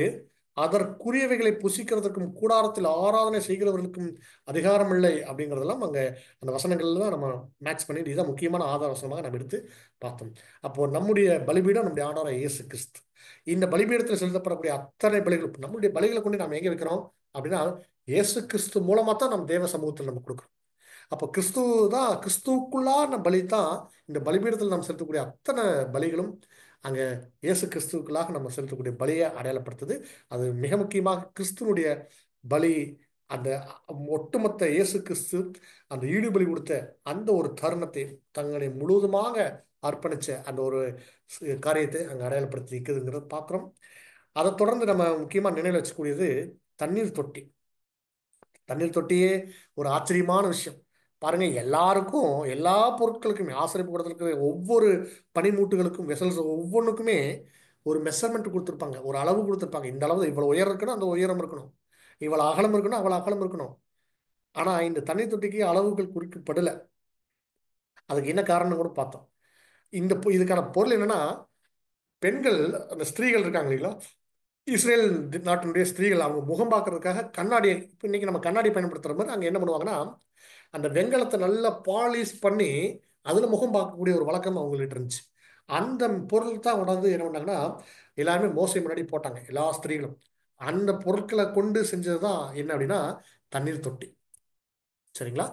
அதற்குரியவைகளை புசிக்கிறதுக்கும் கூடாரத்தில் ஆராதனை செய்கிறவர்களுக்கும் அதிகாரம் இல்லை அப்படிங்கிறதெல்லாம் அங்கே அந்த வசனங்கள்ல தான் நம்ம மேட்ச் பண்ணி, இதுதான் முக்கியமான ஆதார வசனமாக நம்ம எடுத்து பார்த்தோம். அப்போ நம்முடைய பலிபீடம் நம்முடைய ஆண்டவராகிய இயேசு கிறிஸ்து. இந்த பலிபீடத்தில் செலுத்தப்படக்கூடிய அத்தனை பலிகளும் நம்முடைய பலிகளை கொண்டு நாம் எங்கே வைக்கிறோம் அப்படின்னா, இயேசு கிறிஸ்து மூலமா தான் நம்ம தேவ சமூகத்தில் நம்ம கொடுக்குறோம். அப்போ கிறிஸ்துவுக்குள்ளான பலி தான் இந்த பலிபீடத்தில் நாம் செலுத்தக்கூடிய அத்தனை பலிகளும் அங்கே இயேசு கிறிஸ்துவுக்குள்ளாக நம்ம செலுத்தக்கூடிய பலியை அடையாளப்படுத்துது. அது மிக முக்கியமாக கிறிஸ்துவனுடைய பலி அந்த ஒட்டுமொத்த இயேசு கிறிஸ்து அந்த ஈடுபலி கொடுத்த அந்த ஒரு தருணத்தை தங்களை முழுவதுமாக அர்ப்பணிச்ச அந்த ஒரு காரியத்தை அங்கே அடையாளப்படுத்தி இருக்குதுங்கிறத பார்க்குறோம். அதை தொடர்ந்து நம்ம முக்கியமாக நினைவில் வச்சக்கூடியது தண்ணீர் தொட்டி. தண்ணீர் தொட்டியே ஒரு ஆச்சரியமான விஷயம். பாருங்க, எல்லாருக்கும் எல்லா பொருட்களுக்குமே ஆசிரியப்பு கூடத்திற்கு ஒவ்வொரு பனிமூட்டுகளுக்கும் வெசல்ஸ் ஒவ்வொன்றுக்குமே ஒரு மெஷர்மெண்ட் கொடுத்துருப்பாங்க, ஒரு அளவு கொடுத்துருப்பாங்க. இந்த அளவு இவ்வளோ உயரம் இருக்கணும், அந்த உயரம் இருக்கணும், இவ்வளோ அகலம் இருக்கணும், அவ்வளோ அகலம் இருக்கணும். ஆனால் இந்த தண்ணீர் தொட்டிக்கு அளவுகள் குறிக்கப்படலை. அதுக்கு என்ன காரணம் கூட பார்த்தோம். இதுக்கான பொருள் என்னன்னா, பெண்கள் அந்த ஸ்திரீகள் இருக்காங்க இல்லைங்களா, இஸ்ரேல் நாட்டினுடைய ஸ்திரீகள் அவங்க முகம் பார்க்கறதுக்காக கண்ணாடியை, இப்போ இன்னைக்கு நம்ம கண்ணாடி பயன்படுத்துகிற மாதிரி அங்கே என்ன பண்ணுவாங்கன்னா, அந்த வெண்கலத்தை நல்லா பாலிஷ் பண்ணி அதில் முகம் பார்க்கக்கூடிய ஒரு வழக்கம் அவங்கள்ட்ட இருந்துச்சு. அந்த பொருள் தான் உணர்ந்து என்ன பண்ணாங்கன்னா எல்லாருமே மோசை முன்னாடி போட்டாங்க, எல்லா ஸ்திரீகளும். அந்த பொருட்களை கொண்டு செஞ்சது தான் என்ன அப்படின்னா தண்ணீர் தொட்டி. சரிங்களா?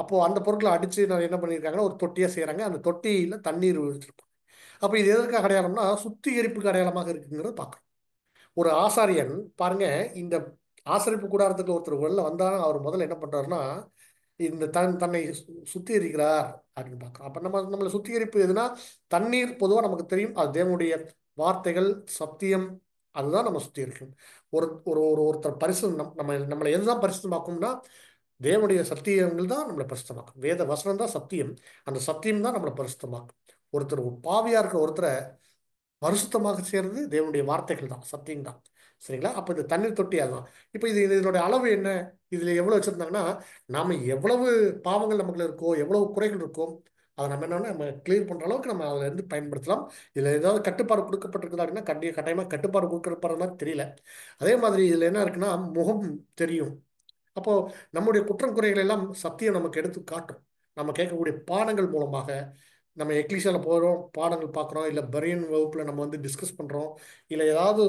அப்போ அந்த பொருட்களை அடிச்சு நான் என்ன பண்ணியிருக்காங்கன்னா ஒரு தொட்டியாக செய்கிறாங்க. அந்த தொட்டியில் தண்ணீர் வச்சிருப்பாங்க. அப்போ இது எதற்கு அடையாளம்னா சுத்திகரிப்புக்கு அடையாளமாக இருக்குங்கிறத பார்க்குறோம். ஒரு ஆசாரியன் பாருங்க, இந்த ஆசரிப்பு கூடாரத்துக்கு ஒருத்தர் வெளில வந்தாலும் அவர் முதல்ல என்ன பண்றாருன்னா இந்த தன்னை சுத்திகரிக்கிறார் அப்படின்னு பார்க்குறோம். அப்போ நம்மளை சுத்திகரிப்பு எதுனா தண்ணீர் பொதுவாக நமக்கு தெரியும், அது தேவனுடைய வார்த்தைகள் சத்தியம், அதுதான் நம்ம சுத்திகரிக்கும். ஒரு ஒரு ஒரு ஒருத்தர் பரிசுத்தம் நம்மளை எதுதான் பரிசுத்தமாக்கும்னா தேவனுடைய சத்தியங்கள் தான் நம்மளை பரிசுத்தமாக்கும். வேத வசனம் தான் சத்தியம், அந்த சத்தியம் தான் நம்மளை பரிசுத்தமாக்கும். ஒருத்தர் பாவியா இருக்கிற ஒருத்தரை பரிசுத்தமாக சேர்றது தேவனுடைய வார்த்தைகள் தான், சத்தியம் தான். சரிங்களா? அப்போ இந்த தண்ணீர் தொட்டி அதுதான். இப்போ இதனுடைய அளவு என்ன, இதில் எவ்வளோ வச்சுருந்தாங்கன்னா நாம் எவ்வளவு பாவங்கள் நமக்குள்ள இருக்கோ, எவ்வளவு குறைகள் இருக்கோ, அதை நம்ம என்னன்னா நம்ம கிளியர் பண்ணுற அளவுக்கு நம்ம அதில் இருந்து பயன்படுத்தலாம். இதில் ஏதாவது கட்டுப்பாடு கொடுக்கப்பட்டிருக்குதா அப்படின்னா கட்டாயமாக கட்டுப்பாடு கொடுக்கப்படுற மாதிரி தெரியல. அதே மாதிரி இதில் என்ன இருக்குன்னா முகம் தெரியும். அப்போ நம்முடைய குற்றம் குறைகள் எல்லாம் சத்தியம் நமக்கு எடுத்து காட்டும். நம்ம கேட்கக்கூடிய பாடங்கள் மூலமாக நம்ம எக்லிஷியாவில் போகிறோம், பாடங்கள் பார்க்குறோம், இல்லை பரியன் வகுப்பில் நம்ம வந்து டிஸ்கஸ் பண்ணுறோம், இல்லை ஏதாவது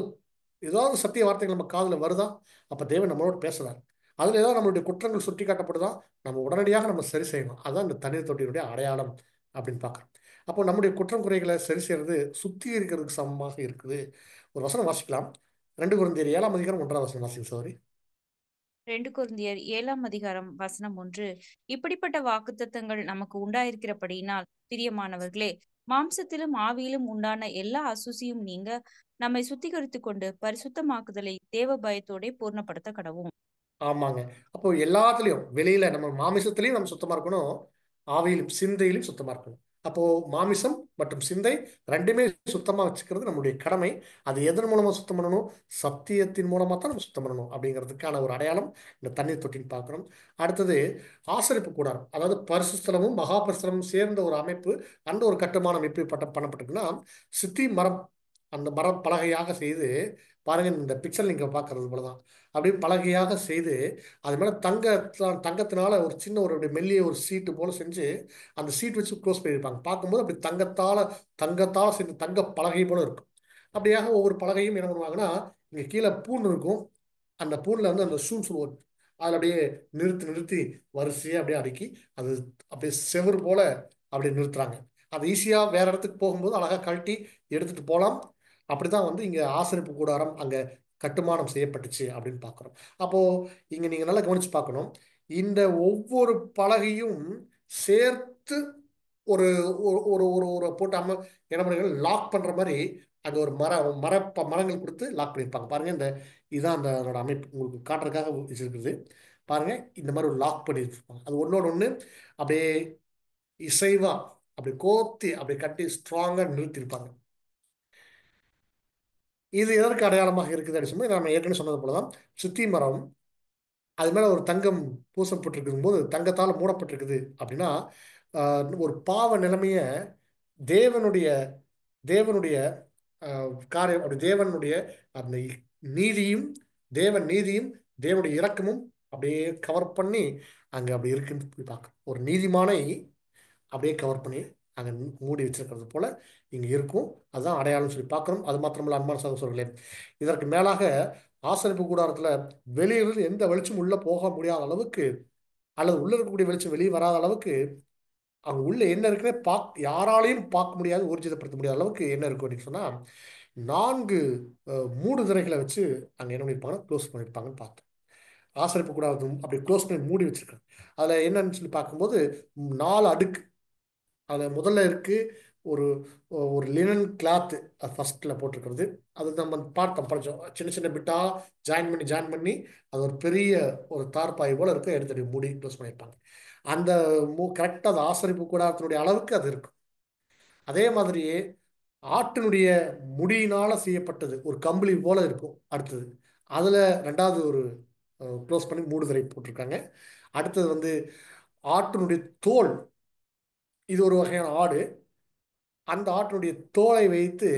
சத்திய வார்த்தைகள் நம்ம காதில் வருதா, அப்போ தேவன் நம்மளோட பேசுகிறார். அதில் ஏதாவது நம்மளுடைய குற்றங்கள் சுட்டி காட்டப்படுதா, நம்ம உடனடியாக நம்ம சரி செய்யணும். அதுதான் இந்த தண்ணீர் தொட்டியினுடைய அடையாளம் அப்படின்னு பார்க்குறோம். அப்போ நம்முடைய குற்றம் குறைகளை சரி செய்கிறது சுத்திகரிக்கிறதுக்கு சமமாக இருக்குது. ஒரு வசனம் வாசிக்கலாம். 2 கொரிந்தியர் 7ஆம் அதிகாரம் 1ஆம் வசனம் வாசிங்க சோரி. 2 கொரிந்தியர் 7ஆம் அதிகாரம் வசனம் 1. இப்படிப்பட்ட வாக்குத்தத்தங்கள் நமக்கு உண்டாயிருக்கிறபடியினால் பிரியமானவர்களே, மாம்சத்திலும் ஆவியிலும் உண்டான எல்லா அசுசியும் நீங்க நம்மை சுத்திகரித்துக் கொண்டு பரிசுத்தமாக்குதலை தேவ பயத்தோட பூர்ணப்படுத்த கடவும். ஆமாங்க. அப்போ எல்லாத்துலேயும் வெளியில நம்ம மாமிசத்திலையும் நம்ம சுத்தமாக இருக்கணும், ஆவியிலும் சிந்தையிலும் சுத்தமாக இருக்கணும். அப்போ மாமிசம் மற்றும் சிந்தை ரெண்டுமே சுத்தமாக வச்சுக்கிறது நம்முடைய கடமை. அது எதன் மூலமாக சுத்தம் பண்ணணும், சத்தியத்தின் மூலமாக தான் நம்ம சுத்தம் பண்ணணும் அப்படிங்கிறதுக்கான ஒரு அடையாளம் இந்த தண்ணீர் தொட்டின்னு பார்க்குறோம். அடுத்தது ஆசரிப்பு கூடாரம், அதாவது பரிசுத்தலமும் மகா பரிசுத்தலமும் சேர்ந்த ஒரு அமைப்பு. அந்த ஒரு கட்டுமானம் எப்படி பண்ணப்பட்டிருக்குன்னா சித்தி மரம், அந்த மரம் பலகையாக செய்து பாருங்க, இந்த பிக்சர் நீங்க பார்க்கறது போலதான் அப்படியே பலகையாக செய்து அது மேலே தங்கத்தினால ஒரு சின்ன ஒரு மெல்லிய ஒரு சீட்டு போல செஞ்சு அந்த சீட் வச்சு க்ளோஸ் பண்ணியிருப்பாங்க. பார்க்கும்போது அப்படி தங்கத்தால் செஞ்சு தங்க பலகை போல இருக்கும். அப்படியாக ஒவ்வொரு பலகையும் என்ன பண்ணுவாங்கன்னா இங்கே கீழே பூண் இருக்கும், அந்த பூணில் வந்து அந்த ஷூன்னு சொல்லுவோம், அதில் அப்படியே நிறுத்தி வரிசையாக அப்படியே அடுக்கி அது அப்படியே செவுறு போல அப்படியே நிறுத்துறாங்க. அது ஈஸியாக வேற இடத்துக்கு போகும்போது அழகாக கழட்டி எடுத்துட்டு போகலாம். அப்படிதான் வந்து இங்கே ஆசரிப்பு கூடாரம் அங்கே கட்டுமானம் செய்யப்பட்டுச்சு அப்படின்னு பார்க்குறோம். அப்போ இங்க நீங்க நல்லா கவனிச்சு பார்க்கணும், இந்த ஒவ்வொரு பலகையும் சேர்த்து ஒரு ஒரு ஒரு ஒரு போட்டு என்ன பண்ணுறாங்க, லாக் பண்ற மாதிரி அங்க ஒரு மரங்கள் கொடுத்து லாக் பண்ணியிருப்பாங்க. பாருங்க, இதுதான் அதோட அமைப்பு உங்களுக்கு காட்டுறதுக்காக வச்சிருக்குது. பாருங்க, இந்த மாதிரி ஒரு லாக் பண்ணி வச்சிருப்பாங்க. அது ஒன்னோட ஒன்று அப்படியே இசைவா அப்படி கோர்த்தி அப்படி கட்டி ஸ்ட்ராங்கா நிறுத்திருப்பாங்க. இது எதற்கு அடையாளமாக இருக்குது அப்படின்னு சொல்லி நம்ம ஏற்கனவே சொன்னது போலதான் சுத்தி மரம் அது மேல ஒரு தங்கம் பூசப்பட்டிருக்கும் போது தங்கத்தால் மூடப்பட்டிருக்குது அப்படின்னா ஒரு பாவ நிலைமைய தேவனுடைய தேவனுடைய காரியம், அப்படி தேவனுடைய அந்த நீதியும் தேவனுடைய இரக்கமும் அப்படியே கவர் பண்ணி அங்க அப்படி இருக்குன்னு போய் பார்க்க ஒரு நீதிமானை அப்படியே கவர் பண்ணி அங்கே மூடி வச்சிருக்கிறது போல இங்கே இருக்கும். அதுதான் அடையாளம் சொல்லி பார்க்குறோம். அது மாத்திரமல்ல அன்பான சகோதரர்களே, இதற்கு மேலாக ஆசரிப்பு கூடாரத்தில் வெளியிலிருந்து எந்த வெளிச்சமும் உள்ளே போக முடியாத அளவுக்கு அல்லது உள்ளே இருக்கக்கூடிய வெளிச்சம் வெளியே வராத அளவுக்கு அங்கே உள்ள என்ன இருக்குன்னே யாராலையும் பார்க்க முடியாது, ஊர்ஜிதப்படுத்த முடியாத அளவுக்கு என்ன இருக்கும் அப்படின்னு சொன்னால் 4 மூடு திரைகளை வச்சு அங்கே என்ன பண்ணியிருப்பாங்கன்னா க்ளோஸ் பண்ணியிருப்பாங்கன்னு பார்த்தோம். ஆசரிப்பு கூடாரத்தை அப்படி க்ளோஸ் பண்ணி மூடி வச்சிருக்காங்க. அதில் என்னன்னு சொல்லி பார்க்கும்போது 4 அடுக்கு. அதில் முதல்ல இருக்கு ஒரு ஒரு லினன் கிளாத்து ஃபர்ஸ்ட்ல போட்டிருக்கிறது. அது நம்ம பார்த்தோம், படிச்சோம். சின்ன சின்ன பிட்டா ஜாயின் பண்ணி அது ஒரு பெரிய ஒரு தார்பாய் போல இருக்கும், எடுத்து மூடி க்ளோஸ் பண்ணியிருப்பாங்க. அந்த கரெக்டாக அது ஆசரிப்பு கூடாரத்தினுடைய அளவுக்கு அது இருக்கும். அதே மாதிரியே ஆட்டினுடைய முடியினால செய்யப்பட்டது ஒரு கம்பளி போல இருக்கும். அடுத்தது அதுல ரெண்டாவது ஒரு க்ளோஸ் பண்ணி மூடுதலை போட்டிருக்காங்க. அடுத்தது வந்து ஆட்டினுடைய தோல், இது ஒரு வகையான ஆடு. அந்த ஆட்டினுடைய தோலை வைத்து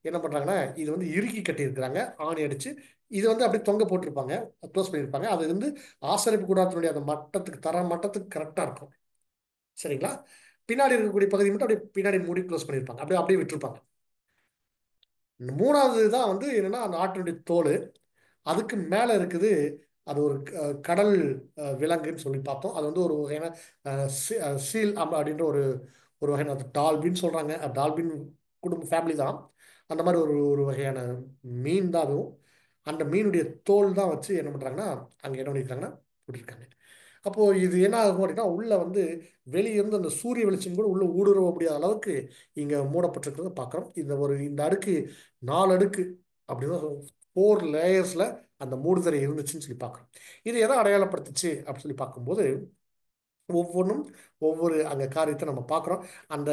என்ன பண்றாங்கன்னா, இது வந்து இறுக்கி கட்டியிருக்கிறாங்க, ஆணி அடிச்சு. இது வந்து அப்படியே தொங்க போட்டிருப்பாங்க, க்ளோஸ் பண்ணியிருப்பாங்க. அது வந்து ஆசரிப்பு கூடாரத்தினுடைய அந்த மட்டத்துக்கு தர மட்டத்துக்கு கரெக்டா இருக்கும். சரிங்களா? பின்னாடி இருக்கக்கூடிய பகுதி மட்டும் அப்படியே பின்னாடி மூடி க்ளோஸ் பண்ணியிருப்பாங்க, அப்படியே அப்படியே விட்டுருப்பாங்க. மூணாவது தான் வந்து என்னன்னா அந்த ஆட்டினுடைய தோல். அதுக்கு மேலே இருக்குது அது ஒரு கடல் விலங்குன்னு சொல்லி பார்த்தோம். அது வந்து ஒரு வகையான சீல் அப்படின்ற ஒரு ஒரு வகையான டால்பின்னு சொல்கிறாங்க. டால்பின் குடும்ப ஃபேமிலி தான். அந்த மாதிரி ஒரு ஒரு வகையான மீன் தான் அதுவும். அந்த மீனுடைய தோல் தான் வச்சு என்ன பண்ணுறாங்கன்னா அங்கே என்ன பண்ணியிருக்காங்கன்னா போட்டிருக்காங்க. அப்போது இது என்ன ஆகும் அப்படின்னா, உள்ளே வந்து வெளியிருந்து அந்த சூரிய வெளிச்சம் கூட உள்ளே ஊடுருவ முடியாத அளவுக்கு இங்கே மூடப்பட்டிருக்கிறத பார்க்குறோம். இந்த அடுக்கு 4 அடுக்கு அப்படின்னா 4 லேயர்ஸில் அந்த மூடுதலை இருந்துச்சுன்னு சொல்லி பார்க்குறோம். இது எதை அடையாளப்படுத்துச்சு அப்படின்னு சொல்லி பார்க்கும்போது ஒவ்வொன்றும் ஒவ்வொரு அங்கே காரியத்தை நம்ம பார்க்குறோம். அந்த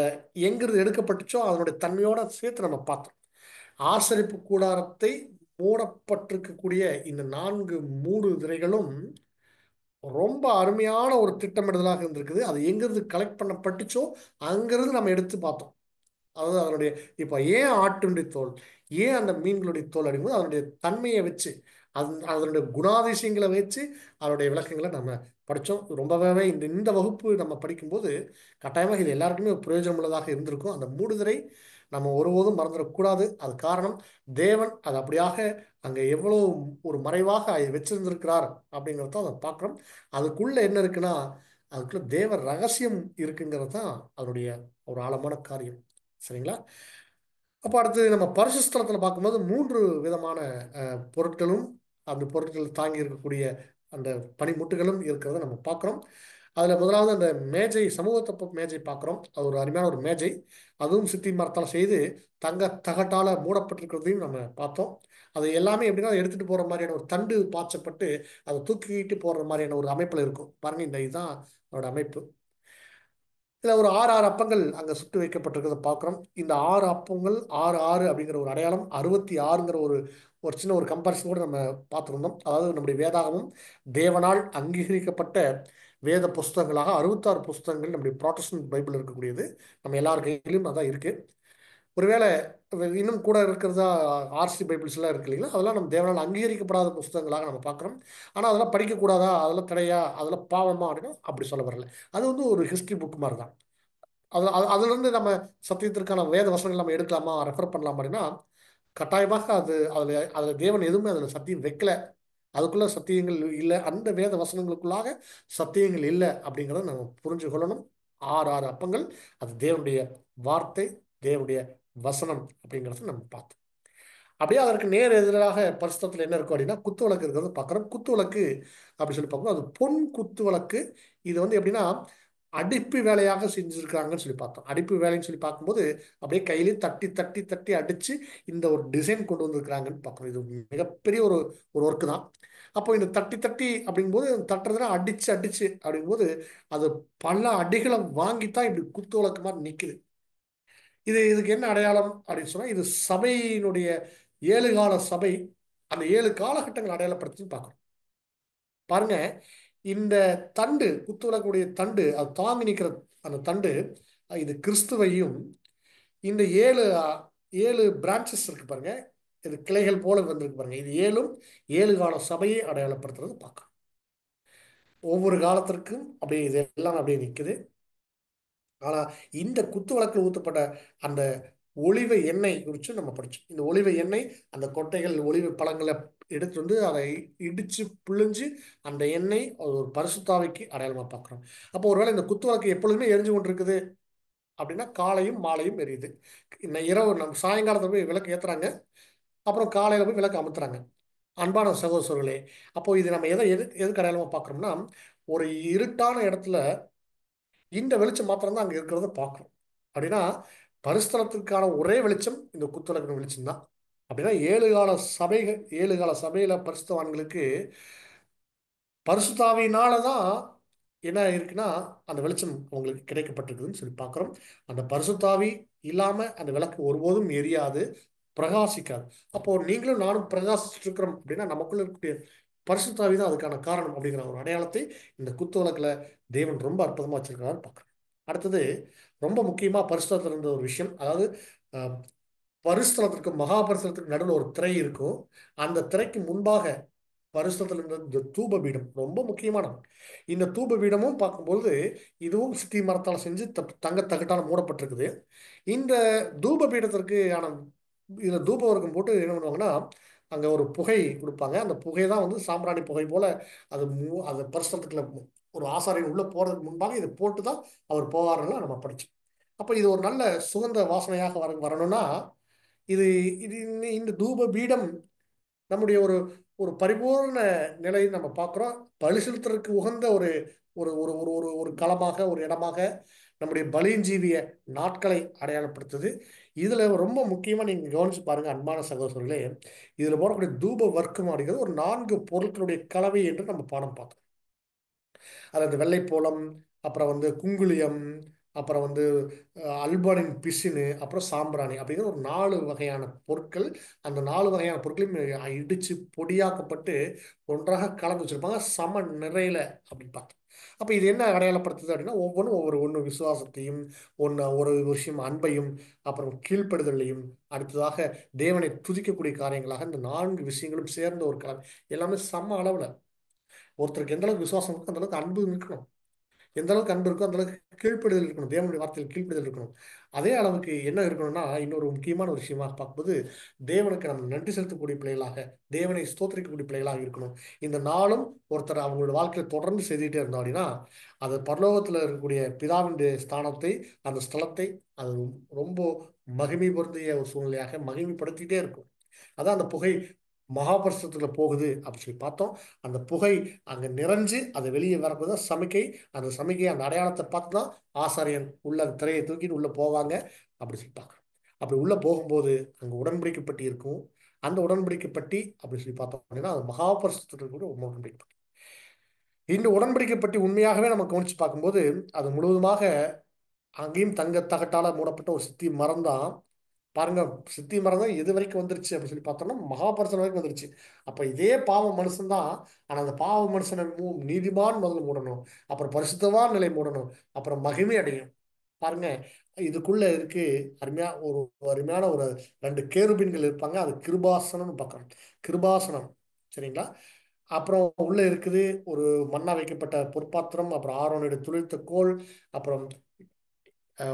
எங்கிருந்து எடுக்கப்பட்டுச்சோ அதனுடைய தன்மையோட சேர்த்து நம்ம பார்த்தோம். ஆசரிப்பு கூடாரத்தை மூடப்பட்டிருக்கக்கூடிய இந்த 4 மூடு திரைகளும் ரொம்ப அருமையான ஒரு திட்டமிடுதலாக இருந்திருக்குது. அது எங்கிருந்து கலெக்ட் பண்ணப்பட்டுச்சோ அங்கிருந்து நம்ம எடுத்து பார்த்தோம். அதாவது அதனுடைய இப்போ ஏன் ஆட்டினுடைய தோல், ஏன் அந்த மீன்களுடைய தோல் அப்படிங்கும்போது அதனுடைய தன்மையை வச்சு அதனுடைய குணாதிசயங்களை வச்சு அதனுடைய விளக்கங்களை நம்ம படித்தோம். ரொம்பவே இந்த இந்த வகுப்பு நம்ம படிக்கும்போது கட்டாயமாக இது எல்லாருக்குமே ஒரு பிரயோஜனம் உள்ளதாக இருந்திருக்கும். அந்த மூடுதலை நம்ம ஒருபோதும் மறந்துடக்கூடாது. அது காரணம் தேவன் அது அப்படியாக அங்கே எவ்வளோ ஒரு மறைவாக வச்சிருந்திருக்கிறார் அப்படிங்கிறத அதை பார்க்குறோம். அதுக்குள்ள என்ன இருக்குன்னா அதுக்குள்ள தேவ ரகசியம் இருக்குங்கிறது தான் அதனுடைய ஒரு ஆழமான காரியம். சரிங்களா? அப்போ அடுத்து நம்ம பரிசுத்தலத்தில் பார்க்கும்போது 3 விதமான பொருட்களும் அந்த பொருட்கள் தாங்கி இருக்கக்கூடிய அந்த பனிமுட்டுகளும் இருக்கிறத நம்ம பார்க்குறோம். அதில் முதலாவது அந்த மேஜை, சமூகத்தப்ப மேஜை பார்க்குறோம். அது ஒரு அருமையான ஒரு மேஜை. அதுவும் சித்தி மரத்தால் செய்து தங்க தகட்டால் மூடப்பட்டிருக்கிறதையும் நம்ம பார்த்தோம். அது எல்லாமே எப்படின்னா எடுத்துகிட்டு போகிற மாதிரியான ஒரு தண்டு பாய்ச்சப்பட்டு அதை தூக்கிட்டு போடுற மாதிரியான ஒரு அமைப்பில் இருக்கும். பாருங்கள், இந்த இதுதான் அதோட அமைப்பு. இதில் ஒரு 6 அப்பங்கள் அங்கே சுட்டு வைக்கப்பட்டிருக்கிறத பார்க்குறோம். இந்த 6 அப்பங்கள் 6 அப்படிங்கிற ஒரு அடையாளம் 66ங்கிற ஒரு ஒரு சின்ன ஒரு கம்பாரிசன் கூட நம்ம பார்த்துருந்தோம். அதாவது நம்முடைய வேதாகமும் தேவனால் அங்கீகரிக்கப்பட்ட வேத புஸ்தகங்களாக 66 புஸ்தகங்கள் நம்முடைய ப்ராட்டஸ்டன்ட் பைபிள் இருக்கக்கூடியது. நம்ம எல்லார் கையிலும் அதான் இருக்குது. ஒருவேளை இன்னும் கூட இருக்கிறதா ஆர்சி பைபிள்ஸ்லாம் இருக்கு இல்லைங்களா, அதெல்லாம் நம்ம தேவனால் அங்கீகரிக்கப்படாத புஸ்தகங்களாக நம்ம பார்க்குறோம். ஆனால் அதெல்லாம் படிக்கக்கூடாதா, அதெல்லாம் தடையா, அதெல்லாம் பாவமா அப்படின்னா அப்படி சொல்ல வரல. அது வந்து ஒரு ஹிஸ்ட்ரி புக் மாதிரி தான். அதுலேருந்து நம்ம சத்தியத்திற்கான வேத வசனங்கள் நம்ம எடுக்கலாமா, ரெஃபர் பண்ணலாம் அப்படின்னா கட்டாயமாக அதில் தேவன் எதுவுமே அதில் சத்தியம் வைக்கல. அதுக்குள்ள சத்தியங்கள் இல்லை, அந்த வேத வசனங்களுக்குள்ளாக சத்தியங்கள் இல்லை அப்படிங்கிறத நம்ம புரிஞ்சு கொள்ளணும். 6 அப்பங்கள் அது தேவனுடைய வார்த்தை, தேவனுடைய வசனம் அப்படிங்கிறத நம்ம பார்த்தோம். அப்படியே அதற்கு நேர் எதிராக பரிசுத்தத்தில் என்ன இருக்கும் அப்படின்னா குத்து விளக்கு இருக்கிறது பார்க்குறோம். குத்து விளக்கு அப்படி சொல்லி பார்க்கும்போது அது பொன் குத்து விளக்கு. இது வந்து எப்படின்னா அடிப்பு வேலையாக செஞ்சுருக்காங்கன்னு சொல்லி பார்த்தோம். அடிப்பு வேலைன்னு சொல்லி பார்க்கும்போது அப்படியே கையிலேயே தட்டி தட்டி தட்டி அடித்து இந்த ஒரு டிசைன் கொண்டு வந்திருக்கிறாங்கன்னு பார்க்குறோம். இது மிகப்பெரிய ஒரு ஒரு ஒர்க்கு தான். அப்போ இந்த தட்டி தட்டி அப்படிங்கும்போது தட்டுறதுனா அடிச்சு அடிச்சு அப்படிங்கும்போது அது பல அடிகளை வாங்கித்தான் இப்படி குத்து விளக்கு மாதிரி நிற்குது. இதுக்கு என்ன அடையாளம் அப்படின்னு சொன்னால் இது சபையினுடைய 7 கால சபை, அந்த 7 காலகட்டங்கள் அடையாளப்படுத்தி பார்க்கணும். பாருங்க, இந்த தண்டு குத்து விளக்குடைய தண்டு அது தாங்கி நிற்கிற அந்த தண்டு இது கிறிஸ்துவையும், இந்த 7 பிரான்ச்சஸ் இருக்கு பாருங்க, இது கிளைகள் போல வந்திருக்கு பாருங்க, இது 7 கால சபையை அடையாளப்படுத்துறது பார்க்கணும். ஒவ்வொரு காலத்திற்கும் அப்படியே இதெல்லாம் அப்படியே நிற்குது. ஆனா இந்த குத்து விளக்கில் ஊற்றப்பட்ட அந்த ஒளிவ எண்ணெய் குறித்து நம்ம படித்தோம். இந்த ஒளிவ எண்ணெய் அந்த கொட்டைகள் ஒளிவு பழங்களை எடுத்து வந்து அதை இடித்து புழிஞ்சு அந்த எண்ணெய் ஒரு பரிசுத்தாவிக்கு அடையாளமாக பார்க்குறோம். அப்போ ஒருவேளை இந்த குத்து விளக்கு எப்பொழுதுமே எரிஞ்சு கொண்டு இருக்குது அப்படின்னா காலையும் மாலையும் எரியுது. இரவு நம்ம சாயங்காலத்தில் போய் விளக்கு ஏற்றுறாங்க, அப்புறம் காலையில் போய் விளக்கு அமுத்துறாங்க. அன்பான சகோதரர்களே, அப்போ இது நம்ம எதுக்கு அடையாளமா பார்க்குறோம்னா, ஒரு இருட்டான இடத்துல இந்த வெளிச்சம் மாத்திரம் தான் அங்கே இருக்கிறத பார்க்குறோம். அப்படின்னா பரிசுத்தலத்திற்கான ஒரே வெளிச்சம் இந்த குத்துலகிற வெளிச்சம் தான். அப்படின்னா 7 கால சபையில பரிசுத்தவான்களுக்கு பரிசுத்தாவியினால தான் என்ன இருக்குன்னா அந்த வெளிச்சம் அவங்களுக்கு கிடைக்கப்பட்டிருக்குதுன்னு சொல்லி பார்க்குறோம். அந்த பரிசுத்தாவி இல்லாம அந்த விளக்கு ஒருபோதும் எரியாது, பிரகாசிக்காது. அப்போ நீங்களும் நானும் பிரகாசிச்சுட்டு இருக்கிறோம் அப்படின்னா நமக்குள்ள இருக்கக்கூடிய பரிசுத்தாவி தான் அதுக்கான காரணம் அப்படிங்கிற ஒரு அடையாளத்தை இந்த குத்து விளக்குல தேவன் ரொம்ப அற்புதமா வச்சிருக்கிறாரு பார்க்குறோம். அடுத்தது ரொம்ப முக்கியமா பரிசுத்தத்தில் இருந்த ஒரு விஷயம், அதாவது அஹ், பரிசுத்தலத்திற்கு மகா பரிசுத்தலத்துக்கு நடுவில் ஒரு திரை இருக்கும். அந்த திரைக்கு முன்பாக பரிசுத்தத்தில் இருந்த இந்த தூப பீடம் ரொம்ப முக்கியமானது. இந்த தூப பீடமும் பார்க்கும்போது இதுவும் சித்தி மரத்தால் செஞ்சு தங்க தகட்டால் மூடப்பட்டிருக்குது. இந்த தூப பீடத்திற்கு ஆன இதுல தூப வர்க்கம் போட்டு என்ன பண்ணுவாங்கன்னா அங்க ஒரு புகை கொடுப்பாங்க. அந்த புகை தான் வந்து சாம்பிராணி புகை போல அது பரிசுத்தத்துக்குள்ள ஒரு ஆசாரியன் உள்ள போறதுக்கு முன்பாக இதை போட்டு தான் அவர் போவாருன்னா நம்ம படிச்சோம். அப்ப இது ஒரு நல்ல சுகந்த வாசனையாக வரணும்னா இது இது இந்த தூப பீடம் நம்முடைய ஒரு ஒரு பரிபூர்ண நிலையை நம்ம பார்க்குறோம். பலி செலுத்துறதுக்கு உகந்த ஒரு ஒரு ஒரு ஒரு ஒரு ஒரு களமாக, ஒரு இடமாக நம்முடைய பலியஞ்சீவிய நாட்களை அடையாளப்படுத்துது. இதுல ரொம்ப முக்கியமா நீங்க கவனிச்சு பாருங்க அன்பான சகோதரர்களே, இதுல போடக்கூடிய தூப வர்க்கம் அப்படிங்கிறது ஒரு 4 பொருட்களுடைய கலவை என்று நம்ம பாடம் பார்த்தோம். அது அந்த வெள்ளைப்போளம், அப்புறம் வந்து குங்குளியம், அப்புறம் வந்து அல்பானின் பிசினு, அப்புறம் சாம்பிராணி அப்படிங்கிற ஒரு 4 வகையான பொருட்கள். அந்த 4 வகையான பொருட்களையும் இடிச்சு பொடியாக்கப்பட்டு ஒன்றாக கலந்து வச்சிருப்பாங்க சம நிறையில அப்படின்னு பார்த்தோம். அப்ப இது என்ன அடையாளப்படுத்துது அப்படின்னா ஒவ்வொன்றும் ஒன்று விசுவாசத்தையும், ஒரு விஷயம் அன்பையும், அப்புறம் கீழ்ப்படுதலையும், அடுத்ததாக தேவனை துதிக்கக்கூடிய காரியங்களாக இந்த 4 விஷயங்களும் சேர்ந்த ஒரு கலவை. எல்லாமே சம அளவுல ஒருத்தருக்கு எந்த அளவுக்கு விசுவாசம் இருக்கோ அந்த அளவுக்கு அன்பு இருக்கணும். எந்த அளவுக்கு அன்பு இருக்கோ அந்த அளவுக்கு கீழ்ப்படுதல் இருக்கணும். தேவனுடைய வார்த்தையில் கீழ்ப்படுதல் இருக்கணும். அதே அளவுக்கு என்ன இருக்கணும்னா இன்னொரு முக்கியமான ஒரு விஷயமா பார்க்கும்போது தேவனுக்கு நம்ம நன்றி செலுத்தக்கூடிய பிள்ளைகளாக, தேவனை ஸ்தோத்திரிக்கக்கூடிய பிள்ளைகளாக இருக்கணும். இந்த நாளும் ஒருத்தர் அவங்களோட வாழ்க்கையை தொடர்ந்து செய்துகிட்டே இருந்தோம் அப்படின்னா அது பரலோகத்தில் இருக்கக்கூடிய பிதாவினுடைய ஸ்தானத்தை, அந்த ஸ்தலத்தை அது ரொம்ப மகிமை பொருந்திய ஒரு சூழ்நிலையாக மகிமைப்படுத்திட்டே இருக்கும். அதான் அந்த புகை மகாபரிசுத்தத்துல போகுது அப்படின்னு சொல்லி பார்த்தோம். அந்த புகை அங்க நிறைஞ்சு அதை வெளியே வரப்போது சமிக்கை. அந்த சமிக்கை அந்த அடையாளத்தை பார்த்து தான் ஆசாரியன் உள்ள அந்த திரையை தூக்கிட்டு உள்ள போவாங்க அப்படி சொல்லி பார்க்குறோம். அப்படி உள்ள போகும்போது அங்க உடன்படிக்கை பெட்டி இருக்கும். அந்த உடன்படிக்கை பெட்டி அப்படின்னு சொல்லி பார்த்தோம் அப்படின்னா அது மகாபரிசுத்தத்தில் கூட ஒரு உடன்படிக்கை பெட்டி. இந்த உடன்படிக்கை பெட்டி உண்மையாகவே நம்ம கவனிச்சு பார்க்கும்போது அது முழுவதுமாக அங்கேயும் தங்க தகட்டால மூடப்பட்ட ஒரு சித்தி மரம் தான். பாருங்க, சித்தி மரம் தான் எது வரைக்கும் வந்துருச்சு அப்படின்னு சொல்லி பார்த்தோம்னா மகாபரிசனம் வரைக்கும் வந்துருச்சு. அப்ப இதே பாவ மனுஷன் தான். ஆனா அந்த பாவ மனுஷனை நீதிமான் முதல்ல மூடணும், அப்புறம் பரிசுத்தவான் நிலை மூடணும், அப்புறம் மகிமை அடையும். பாருங்க, இதுக்குள்ள இருக்கு அருமையான ஒரு 2 கேருபீன்கள் இருப்பாங்க. அது கிருபாசனம்னு பார்க்கணும். கிருபாசனம், சரிங்களா? அப்புறம் உள்ள இருக்குது ஒரு மண்ணா வைக்கப்பட்ட பொற்பாத்திரம், அப்புறம் ஆரோனுடைய துளிர்த்த கோல், அப்புறம்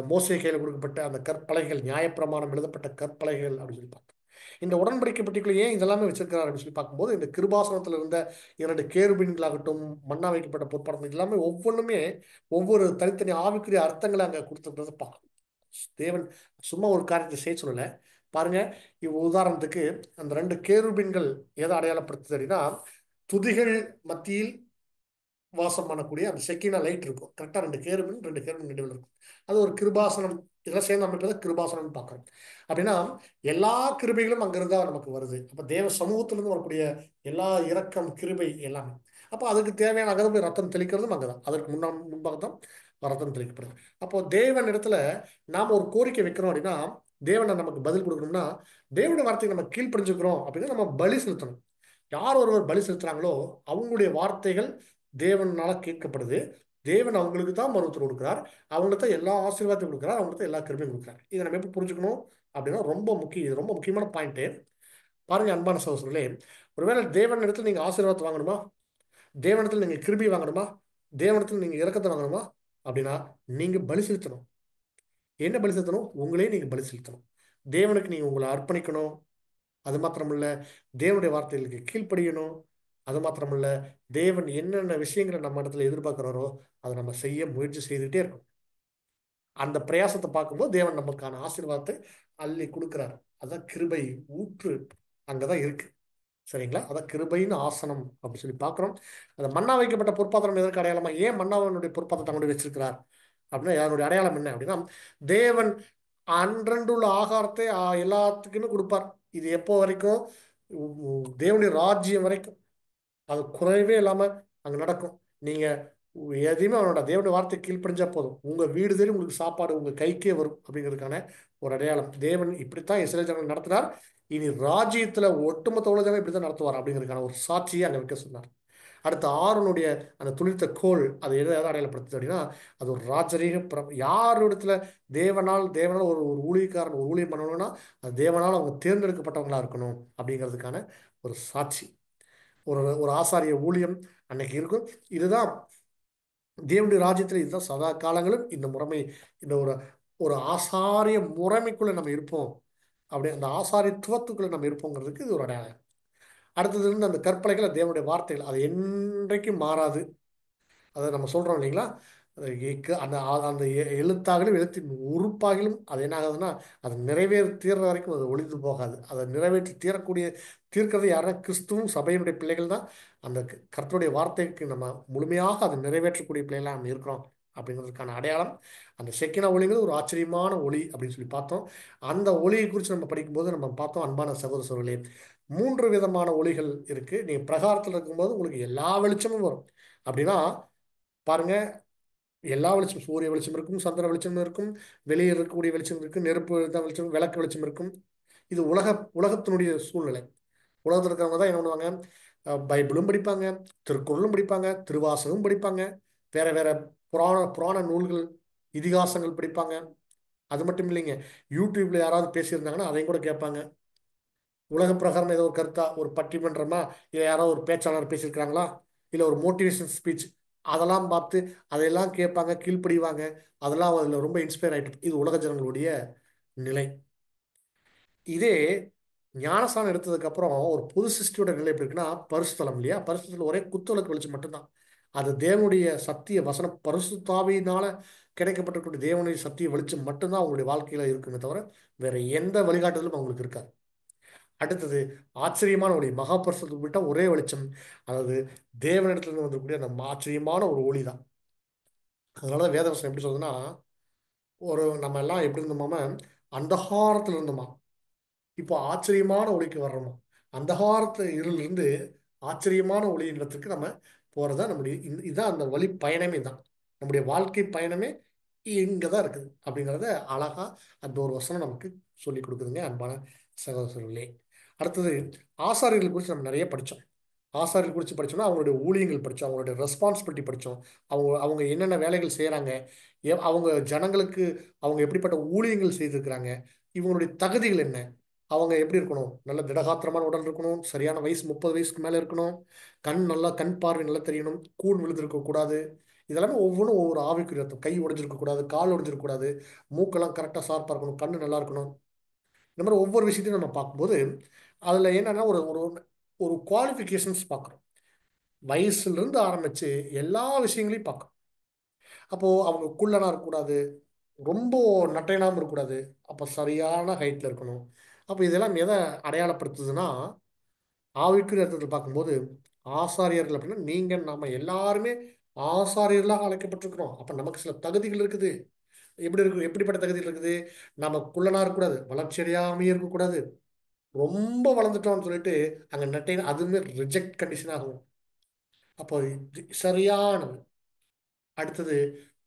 மோசே கையில் கொடுக்கப்பட்ட அந்த கற்பலகைகள், நியாயப்பிரமாணம் எழுதப்பட்ட கற்பலகைகள் அப்படின்னு சொல்லி பார்த்தோம். இந்த உடன்படிக்கை பெட்டிக்குள்ள ஏன் இதெல்லாமே வச்சிருக்கிறார் அப்படின்னு சொல்லி பார்க்கும்போது இந்த கிருபாசனத்தில் இருந்த 2 கேருபீன்களாகட்டும், மண்ணா வைக்கப்பட்ட பொற்பாத்திரம் எல்லாமே ஒவ்வொன்றுமே ஒவ்வொரு தனித்தனி ஆவிக்குரிய அர்த்தங்களை அங்கே கொடுத்துருக்கிறத பார்க்கணும். தேவன் சும்மா ஒரு காரியத்தை செய்ய சொல்லலை. பாருங்க, உதாரணத்துக்கு அந்த 2 கேருபீன்கள் எதை அடையாளப்படுத்துது அப்படின்னா துதிகள் மத்தியில் வாசம் பண்ணக்கூடிய அந்த செக்கினா லைட் இருக்கும். கரெக்டாக 2 கேருபின் நடுவில் இருக்கும். அது ஒரு கிருபாசனம். இதெல்லாம் சேர்ந்து அமைப்பதை கிருபாசனம் பார்க்கணும். அப்படின்னா எல்லா கிருபைகளும் அங்கிருந்தா நமக்கு வருது. அப்ப தேவ சமூகத்திலிருந்து வரக்கூடிய எல்லா இரக்கம், கிருபை எல்லாமே. அப்போ அதுக்கு தேவையான அங்கே போய் ரத்தம் தெளிக்கிறதும் அங்கதான். அதற்கு முன்பாக தான் ரத்தம் தெளிக்கப்படுது. அப்போ தேவன் இடத்துல நாம ஒரு கோரிக்கை வைக்கிறோம் அப்படின்னா தேவனை நமக்கு பதில் கொடுக்கணும்னா தேவனுடைய வார்த்தையை நம்ம கீழ்ப்படிஞ்சுக்கிறோம் அப்படின்னா நம்ம பலி செலுத்தணும். யார் ஒருவர் பலி செலுத்துறாங்களோ அவங்களுடைய வார்த்தைகள் தேவனால கேட்கப்படுது. தேவன் அவங்களுக்கு தான் மருத்துவம் கொடுக்குறார். அவங்களுக்கு தான் எல்லா ஆசீர்வாதத்தையும் கொடுக்குறார். அவங்களுக்கு தான் எல்லா கிருமையும் கொடுக்குறார். இதை நம்ம எப்படி புரிஞ்சுக்கணும் அப்படின்னா ரொம்ப முக்கியம். இது ரொம்ப முக்கியமான பாயிண்ட். பாருங்க அன்பான சகோதரர்களே, ஒருவேளை தேவன் இடத்துல நீங்க ஆசீர்வாதத்தை வாங்கணுமா, தேவனிடத்தில் நீங்க கிருபி வாங்கணுமா, தேவனிடத்தில் நீங்க இரக்கத்தை வாங்கணுமா அப்படின்னா நீங்க பலி செலுத்தணும். என்ன பலி செலுத்தணும்? உங்களே நீங்க பலி செலுத்தணும். தேவனுக்கு நீங்க உங்களை அர்ப்பணிக்கணும். அது மாத்திரமல்ல, தேவனுடைய வார்த்தைகளுக்கு கீழ்ப்படியணும். அது மாத்திரமல்ல, தேவன் என்னென்ன விஷயங்களை நம்ம இடத்துல எதிர்பார்க்கிறாரோ அதை நம்ம செய்ய முயற்சி செய்துட்டே இருக்கணும். அந்த பிரயாசத்தை பார்க்கும்போது தேவன் நமக்கான ஆசீர்வாதத்தை அள்ளி கொடுக்கிறார். அதான் கிருபை ஊற்று அங்கதான் இருக்கு. சரிங்களா? அதான் கிருபையின் ஆசனம் அப்படின்னு சொல்லி பார்க்குறோம். அந்த மன்னா வைக்கப்பட்ட பொற்பாத்திரம் எதற்கு அடையாளமா? ஏன் மன்னாவனுடைய பொற்பாத்திரத்தை கொண்டு வச்சிருக்கிறார் அப்படின்னா அதனுடைய அடையாளம் என்ன அப்படின்னா, தேவன் அன்றன்றுள்ள ஆகாரத்தை எல்லாத்துக்குமே கொடுப்பார். இது எப்போ வரைக்கும்? தேவனுடைய ராஜ்யம் வரைக்கும் அது குறைவே இல்லாம அங்க நடக்கும். நீங்க எதையுமே அவனோட தேவனுடைய வார்த்தை கீழ்ப்படிஞ்சா போதும், உங்க வீடு தேடி உங்களுக்கு சாப்பாடு உங்க கைக்கே வரும் அப்படிங்கிறதுக்கான ஒரு அடையாளம். தேவன் இப்படித்தான் இஸ்ரவேல் ஜனங்களை நடத்தினார். இனி ராஜ்யத்துல ஒட்டுமொத்த உலகமே இப்படித்தான் நடத்துவார் அப்படிங்கிறதுக்கான ஒரு சாட்சியை அங்க வைக்க சொன்னார். அடுத்த ஆரோனுடைய அந்த துளிர்த்த கோல் அது எதை அடையாளப்படுத்துது அப்படின்னா, அது ஒரு ராஜரீக யார் இடத்துல தேவனால் ஒரு ஒரு ஊழியக்காரன் ஒரு ஊழியம் பண்ணணும்னா அது தேவனால் அவங்க தேர்ந்தெடுக்கப்பட்டவங்களா இருக்கணும் அப்படிங்கிறதுக்கான ஒரு சாட்சி. ஒரு ஒரு ஆசாரிய ஊழியம் அன்னைக்கு இருக்கும். இதுதான் தேவனுடைய ராஜ்யத்தில், இதுதான் சதா காலங்களும் இந்த முறைமை, இந்த ஒரு ஒரு ஆசாரிய முறைமைக்குள்ள நம்ம இருப்போம். அப்படி அந்த ஆசாரித்துவத்துக்குள்ள நம்ம இருப்போங்கிறதுக்கு இது ஒரு அடையாளம். அடுத்தது இருந்து அந்த கற்பனைகள் தேவனுடைய வார்த்தைகள் அது என்றைக்கும் மாறாது. அதை நம்ம சொல்றோம் இல்லைங்களா? அந்த அந்த எழுத்தாகலும் எழுத்தின் உறுப்பாகிலும் அது என்ன ஆகுதுன்னா அது நிறைவேறி தீர்ற வரைக்கும் அது ஒளிந்து போகாது. அதை நிறைவேற்றி தீர்க்கிறது யாருன்னா கிறிஸ்துவும் சபையினுடைய பிள்ளைகள் தான். அந்த கர்த்தருடைய வார்த்தைக்கு நம்ம முழுமையாக அதை நிறைவேற்றக்கூடிய பிள்ளைகளாக நம்ம இருக்கிறோம் அப்படிங்கிறதுக்கான அடையாளம். அந்த செக்கினா ஒளிங்கிறது ஒரு ஆச்சரியமான ஒளி அப்படின்னு சொல்லி பார்த்தோம். அந்த ஒளியை குறித்து நம்ம படிக்கும்போது நம்ம பார்த்தோம், அன்பான சகோதர சகோதரிகளே, 3 விதமான ஒளிகள் இருக்கு. நீங்க பிரகாரத்தில் இருக்கும்போது உங்களுக்கு எல்லா வெளிச்சமும் வரும். அப்படின்னா பாருங்க, எல்லா வெளிச்சம், சூரிய வெளிச்சம் இருக்கும், சந்திர வெளிச்சம் இருக்கும், வெளியே இருக்கக்கூடிய வெளிச்சம் இருக்கு, நெருப்பு வெளிச்சம், விளக்கு வெளிச்சம் இருக்கும். இது உலகத்தினுடைய சூழ்நிலை. உலகத்தில் இருக்கிறவங்க தான் என்ன பண்ணுவாங்க? பைபிளும் படிப்பாங்க, திருக்குறளும் படிப்பாங்க, திருவாசகம் படிப்பாங்க, வேற வேற புராண நூல்கள், இதிகாசங்கள் படிப்பாங்க. அது மட்டும் இல்லைங்க, யூடியூப்ல யாராவது பேசியிருந்தாங்கன்னா அதையும் கூட கேட்பாங்க. உலக பிரகாரம் ஏதோ ஒரு கருத்தா ஒரு பட்டிமன்றமா இல்லை யாராவது ஒரு பேச்சாளர் பேசியிருக்கிறாங்களா, இல்லை ஒரு மோட்டிவேஷன் ஸ்பீச், அதெல்லாம் பார்த்து அதையெல்லாம் கேட்பாங்க, கீழ்ப்படிவாங்க. அதெல்லாம் அதில் ரொம்ப இன்ஸ்பயர் ஆகிட்டு. இது உலக ஜனங்களுடைய நிலை. இதே ஞானஸ்தானம் எடுத்ததுக்கு அப்புறம் ஒரு புது சிருஷ்டியோட நிலை எப்படி இருக்குன்னா, பரிசுத்தலம் இல்லையா? பரிசுத்தத்தில் ஒரே குத்துவிளக்கு வெளிச்சம் மட்டும்தான். அது தேவனுடைய சத்திய வசனம், பரிசுத்தாவியினால கிடைக்கப்பட்டிருக்கக்கூடிய தேவனுடைய சத்திய வெளிச்சம் மட்டும்தான் அவங்களுடைய வாழ்க்கையில இருக்குமே தவிர வேற எந்த வழிகாட்டுதலும் அவங்களுக்கு இருக்காது. அடுத்தது ஆச்சரியமான ஒளி, மகா பரிசுத்தத்துக்கு விட்ட ஒரே வெளிச்சம், அதாவது தேவனிடத்திலிருந்து வந்திருக்கக்கூடிய அந்த ஆச்சரியமான ஒரு ஒளி தான். அதனால வேதவசனம் எப்படி சொல்றதுன்னா, ஒரு நம்ம எல்லாம் எப்படி இருந்தோமாம அந்தகாரத்தில் இருந்தோமா, இப்போ ஆச்சரியமான ஒளிக்கு வர்றோமா. அந்தகாரத்து இருளிலிருந்து ஆச்சரியமான ஒளி இடத்துக்கு நம்ம போறதா நம்முடைய இதுதான் அந்த வழி பயணமே தான். நம்முடைய வாழ்க்கை பயணமே இங்கே தான் இருக்குது அப்படிங்கிறத அழகா அந்த ஒரு வசனம் நமக்கு சொல்லி கொடுக்குதுங்க, அன்பான சகோதரர்களே. அடுத்தது ஆசாரியர்கள் குறித்து நம்ம நிறைய படித்தோம். ஆசாரியர்கள் குறித்து படித்தோம்னா அவங்களுடைய ஊழியங்கள் படித்தோம், அவங்களுடைய ரெஸ்பான்சிபிலிட்டி படித்தோம், அவங்க அவங்க என்னென்ன வேலைகள் செய்கிறாங்க, அவங்க ஜனங்களுக்கு அவங்க எப்படிப்பட்ட ஊழியங்கள் செய்திருக்கிறாங்க, இவங்களுடைய தகுதிகள் என்ன, அவங்க எப்படி இருக்கணும், நல்ல திடகாத்திரமான உடல் இருக்கணும், சரியான வயசு 30 வயசுக்கு மேலே இருக்கணும், கண் பார்வை நல்லா தெரியணும், கூன் விழுந்திருக்கக்கூடாது. இதெல்லாமே ஒவ்வொன்றும் ஒவ்வொரு ஆவிக்குரிய அர்த்தம். கை உடைஞ்சிருக்கக்கூடாது, கால் உடைஞ்சிருக்கக்கூடாது, மூக்கெல்லாம் கரெக்டாக ஷார்ப்பாக இருக்கணும், கண்ணு நல்லா இருக்கணும். இந்த மாதிரி ஒவ்வொரு விஷயத்தையும் நம்ம பார்க்கும்போது அதில் என்னென்னா ஒரு ஒரு ஒரு குவாலிஃபிகேஷன்ஸ் பார்க்குறோம். வயசுலேருந்து ஆரம்பித்து எல்லா விஷயங்களையும் பார்க்குறோம். அப்போது அவங்க குள்ளனாக இருக்கக்கூடாது, ரொம்ப நட்டையனாகவும் இருக்கக்கூடாது, அப்போ சரியான ஹைட்டில் இருக்கணும். அப்போ இதெல்லாம் எதை அடையாளப்படுத்துதுன்னா, ஆவிக்குரிய அர்த்தத்தில் பார்க்கும்போது ஆசாரியர்கள் அப்படின்னா நீங்கள் நம்ம எல்லாருமே ஆசாரியர்களாக அழைக்கப்பட்டிருக்கிறோம். அப்போ நமக்கு சில தகுதிகள் இருக்குது. எப்படிப்பட்ட தகுதிகள் இருக்குது? நம்ம குள்ளனாக இருக்கக்கூடாது, வளர்ச்சி அடையாமையே இருக்கக்கூடாது, ரொம்ப வளர்ந்துட்டோம்னு சொல்லிட்டு அங்கே நட்டையின அதுவுமே ரிஜெக்ட் கண்டிஷன் ஆகும். அப்போ சரியானது. அடுத்தது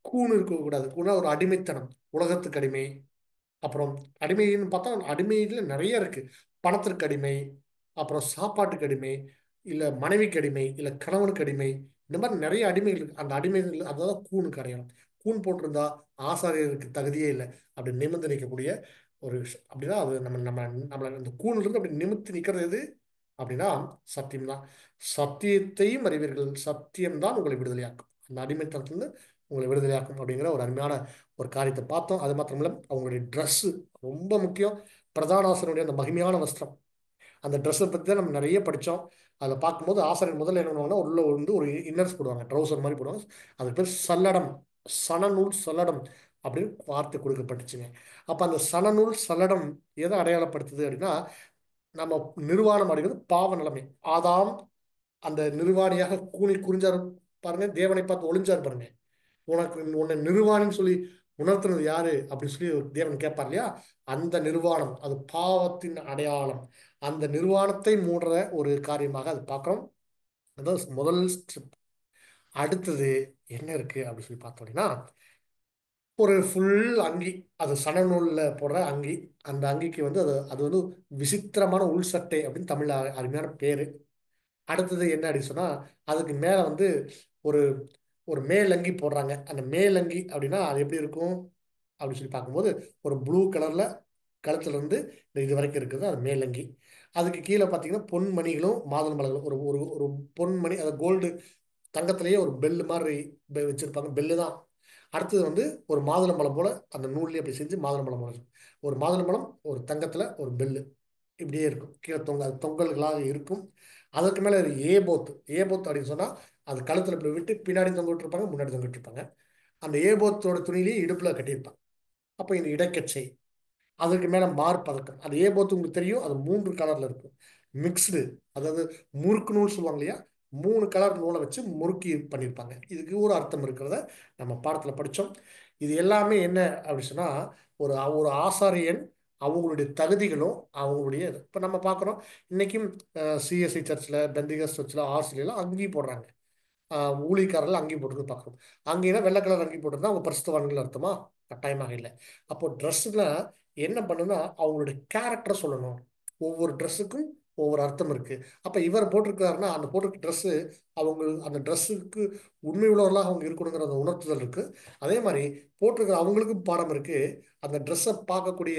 கூணு இருக்கக்கூடாது. கூணா ஒரு அடிமைத்தனம், உலகத்துக்கு அடிமை. அப்புறம் அடிமைன்னு பார்த்தா அடிமையில் நிறைய இருக்கு. பணத்திற்கு அடிமை, அப்புறம் சாப்பாட்டுக்கு அடிமை, இல்லை மனைவிக்கு அடிமை, இல்லை கணவனுக்கு அடிமை, இந்த மாதிரி நிறைய அடிமைகள் இருக்கு. அந்த அடிமைகள் அதான் கூணுக்கு அடையாளம். கூண் போட்டிருந்தா ஆசாரியருக்கு தகுதியே இல்லை, அப்படி நிமிர்ந்து நிற்கக்கூடிய ஒரு விஷயம். அப்படின்னா அது நம்ம நம்ம நம்மளை அந்த கூணுல இருந்து அப்படி நிமிர்த்தி நிற்கிறது எது அப்படின்னா சத்தியம் தான். சத்தியத்தையும் அறிவீர்கள், சத்தியம்தான் உங்களை விடுதலையாக்கும், அந்த அடிமைத்தனத்திலிருந்து உங்களை விடுதலையாக்கும் அப்படிங்கிற ஒரு அருமையான ஒரு காரியத்தை பார்த்தோம். அது மாத்திரமில்ல, அவங்களுடைய ட்ரெஸ்ஸு ரொம்ப முக்கியம். பிரதான ஆசிரியருடைய அந்த மகிமையான வஸ்திரம், அந்த ட்ரெஸ்ஸை பற்றி தான் நம்ம நிறைய படித்தோம். அதில் பார்க்கும்போது ஆசிரியர் முதல்ல என்ன பண்ணுவாங்கன்னா உள்ள வந்து ஒரு இன்னர்ஸ் போடுவாங்க, ட்ரௌசர் மாதிரி போடுவாங்க. அது பேர் சல்லடம், சணநூல் சல்லடம் அப்படின்னு வார்த்தை கொடுக்கப்பட்டுச்சுங்க. அப்போ அந்த சணநூல் சல்லடம் எதை அடையாளப்படுத்துது அப்படின்னா நம்ம நிர்வாணம் அடைவது பாவ நிலைமை. ஆதாம் அந்த நிர்வாணியாக கூனி குறிஞ்சார் பாருங்க, தேவனை பார்த்து ஒளிஞ்சார் பாருங்க. உன்னை நிர்வாணின்னு சொல்லி உணர்த்துனது யாரு அப்படின்னு சொல்லி தேவன் கேட்பார் இல்லையா? அந்த நிர்வாணம் அது பாவத்தின் அடையாளம். அந்த நிர்வாணத்தை மூடுற ஒரு காரியமாக அது பார்க்கிறோம். அதான் முதல் ஸ்டெப். அடுத்தது என்ன இருக்கு அப்படின்னு சொல்லி பார்த்தோம் அப்படின்னா, ஒரு ஃபுல் அங்கி, அது சணநூல்ல போடுற அங்கி. அந்த அங்கிக்கு வந்து அது அது வந்து விசித்திரமான உள் சட்டை அப்படின்னு தமிழ்ல அருமையான பேரு. அடுத்தது என்ன அப்படின்னு சொன்னா, அதுக்கு மேல வந்து ஒரு ஒரு மேலங்கி போடுறாங்க. அந்த மேலங்கி அப்படின்னா அது எப்படி இருக்கும் அப்படின்னு சொல்லி பார்க்கும்போது, ஒரு ப்ளூ கலர்ல கழுத்துல இருந்து இது வரைக்கும் இருக்குது அது மேலங்கி. அதுக்கு கீழே பார்த்தீங்கன்னா பொன்மணிகளும் மாதுளை மலர்களும், ஒரு ஒரு ஒரு பொன்மணி, அது கோல்டு, தங்கத்திலேயே ஒரு பெல்லு மாதிரி வச்சிருப்பாங்க. பெல்லு தான். அடுத்தது வந்து ஒரு மாதுளம்பழம் போல அந்த நூல்லேயே அப்படி செஞ்சு மாதுளம்பழம் போல இருக்கும். ஒரு மாதுளம்பழம், ஒரு தங்கத்துல ஒரு பெல்லு இப்படியே இருக்கும். கீழே அது தொங்கல்களாக இருக்கும். அதுக்கு மேலே ஒரு ஏபோத். ஏபோத் அப்படின்னு சொன்னா அது கழுத்துல இப்படி விட்டு பின்னாடி தொங்க விட்டுருப்பாங்க, முன்னாடி தொங்க விட்டுருப்பாங்க. அந்த ஏபோத்தோட துணியிலேயே இடுப்புல கட்டியிருப்பாங்க. அப்போ இந்த இடைக்கச்சை. அதுக்கு மேல மார்பதக்கம். அது ஏபோத்து உங்களுக்கு தெரியும், அது 3 கலர்ல இருக்கும். மிக்ஸ்டு, அதாவது முறுக்கு நூல் சொல்லுவாங்க இல்லையா? 3 கலர் நூலை வச்சு முறுக்கி பண்ணியிருப்பாங்க. இதுக்கு ஒரு அர்த்தம் இருக்கிறத நம்ம பாடத்துல படிச்சோம். இது எல்லாமே என்ன அப்படி சொன்னா, ஒரு ஒரு ஆசாரியன் அவங்களுடைய தகுதிகளும் அவங்களுடைய இப்போ நம்ம பார்க்குறோம் இன்னைக்கும் சிஎஸ்சி சர்ச்சில், பெந்திகஸ் சர்ச்சில், ஆர்சிலாம் அங்கி போடுறாங்க. ஊழிக்காரர்கள் அங்கி போட்டுருந்து பார்க்குறோம். அங்கேனா வெள்ளை கலர் அங்கி போட்டிருந்தா அவங்க பரிசுத்தவான்கள் அர்த்தமா? கட்டாயமாக இல்லை. அப்போ ட்ரெஸ்ஸுல என்ன பண்ணுன்னா அவங்களுடைய கேரக்டரை சொல்லணும். ஒவ்வொரு ட்ரெஸ்ஸுக்கும் ஒவ்வொரு அர்த்தம் இருக்கு. அப்ப இவர் போட்டிருக்காருன்னா அந்த போட்டிருக்க ட்ரெஸ்ஸு அவங்க அந்த ட்ரெஸ்ஸுக்கு உண்மை உள்ளவர்களாக அவங்க இருக்கணுங்கிற அந்த உணர்த்துதல் இருக்கு. அதே மாதிரி போட்டிருக்கிற அவங்களுக்கும் பாடம் இருக்கு. அந்த ட்ரெஸ்ஸை பார்க்கக்கூடிய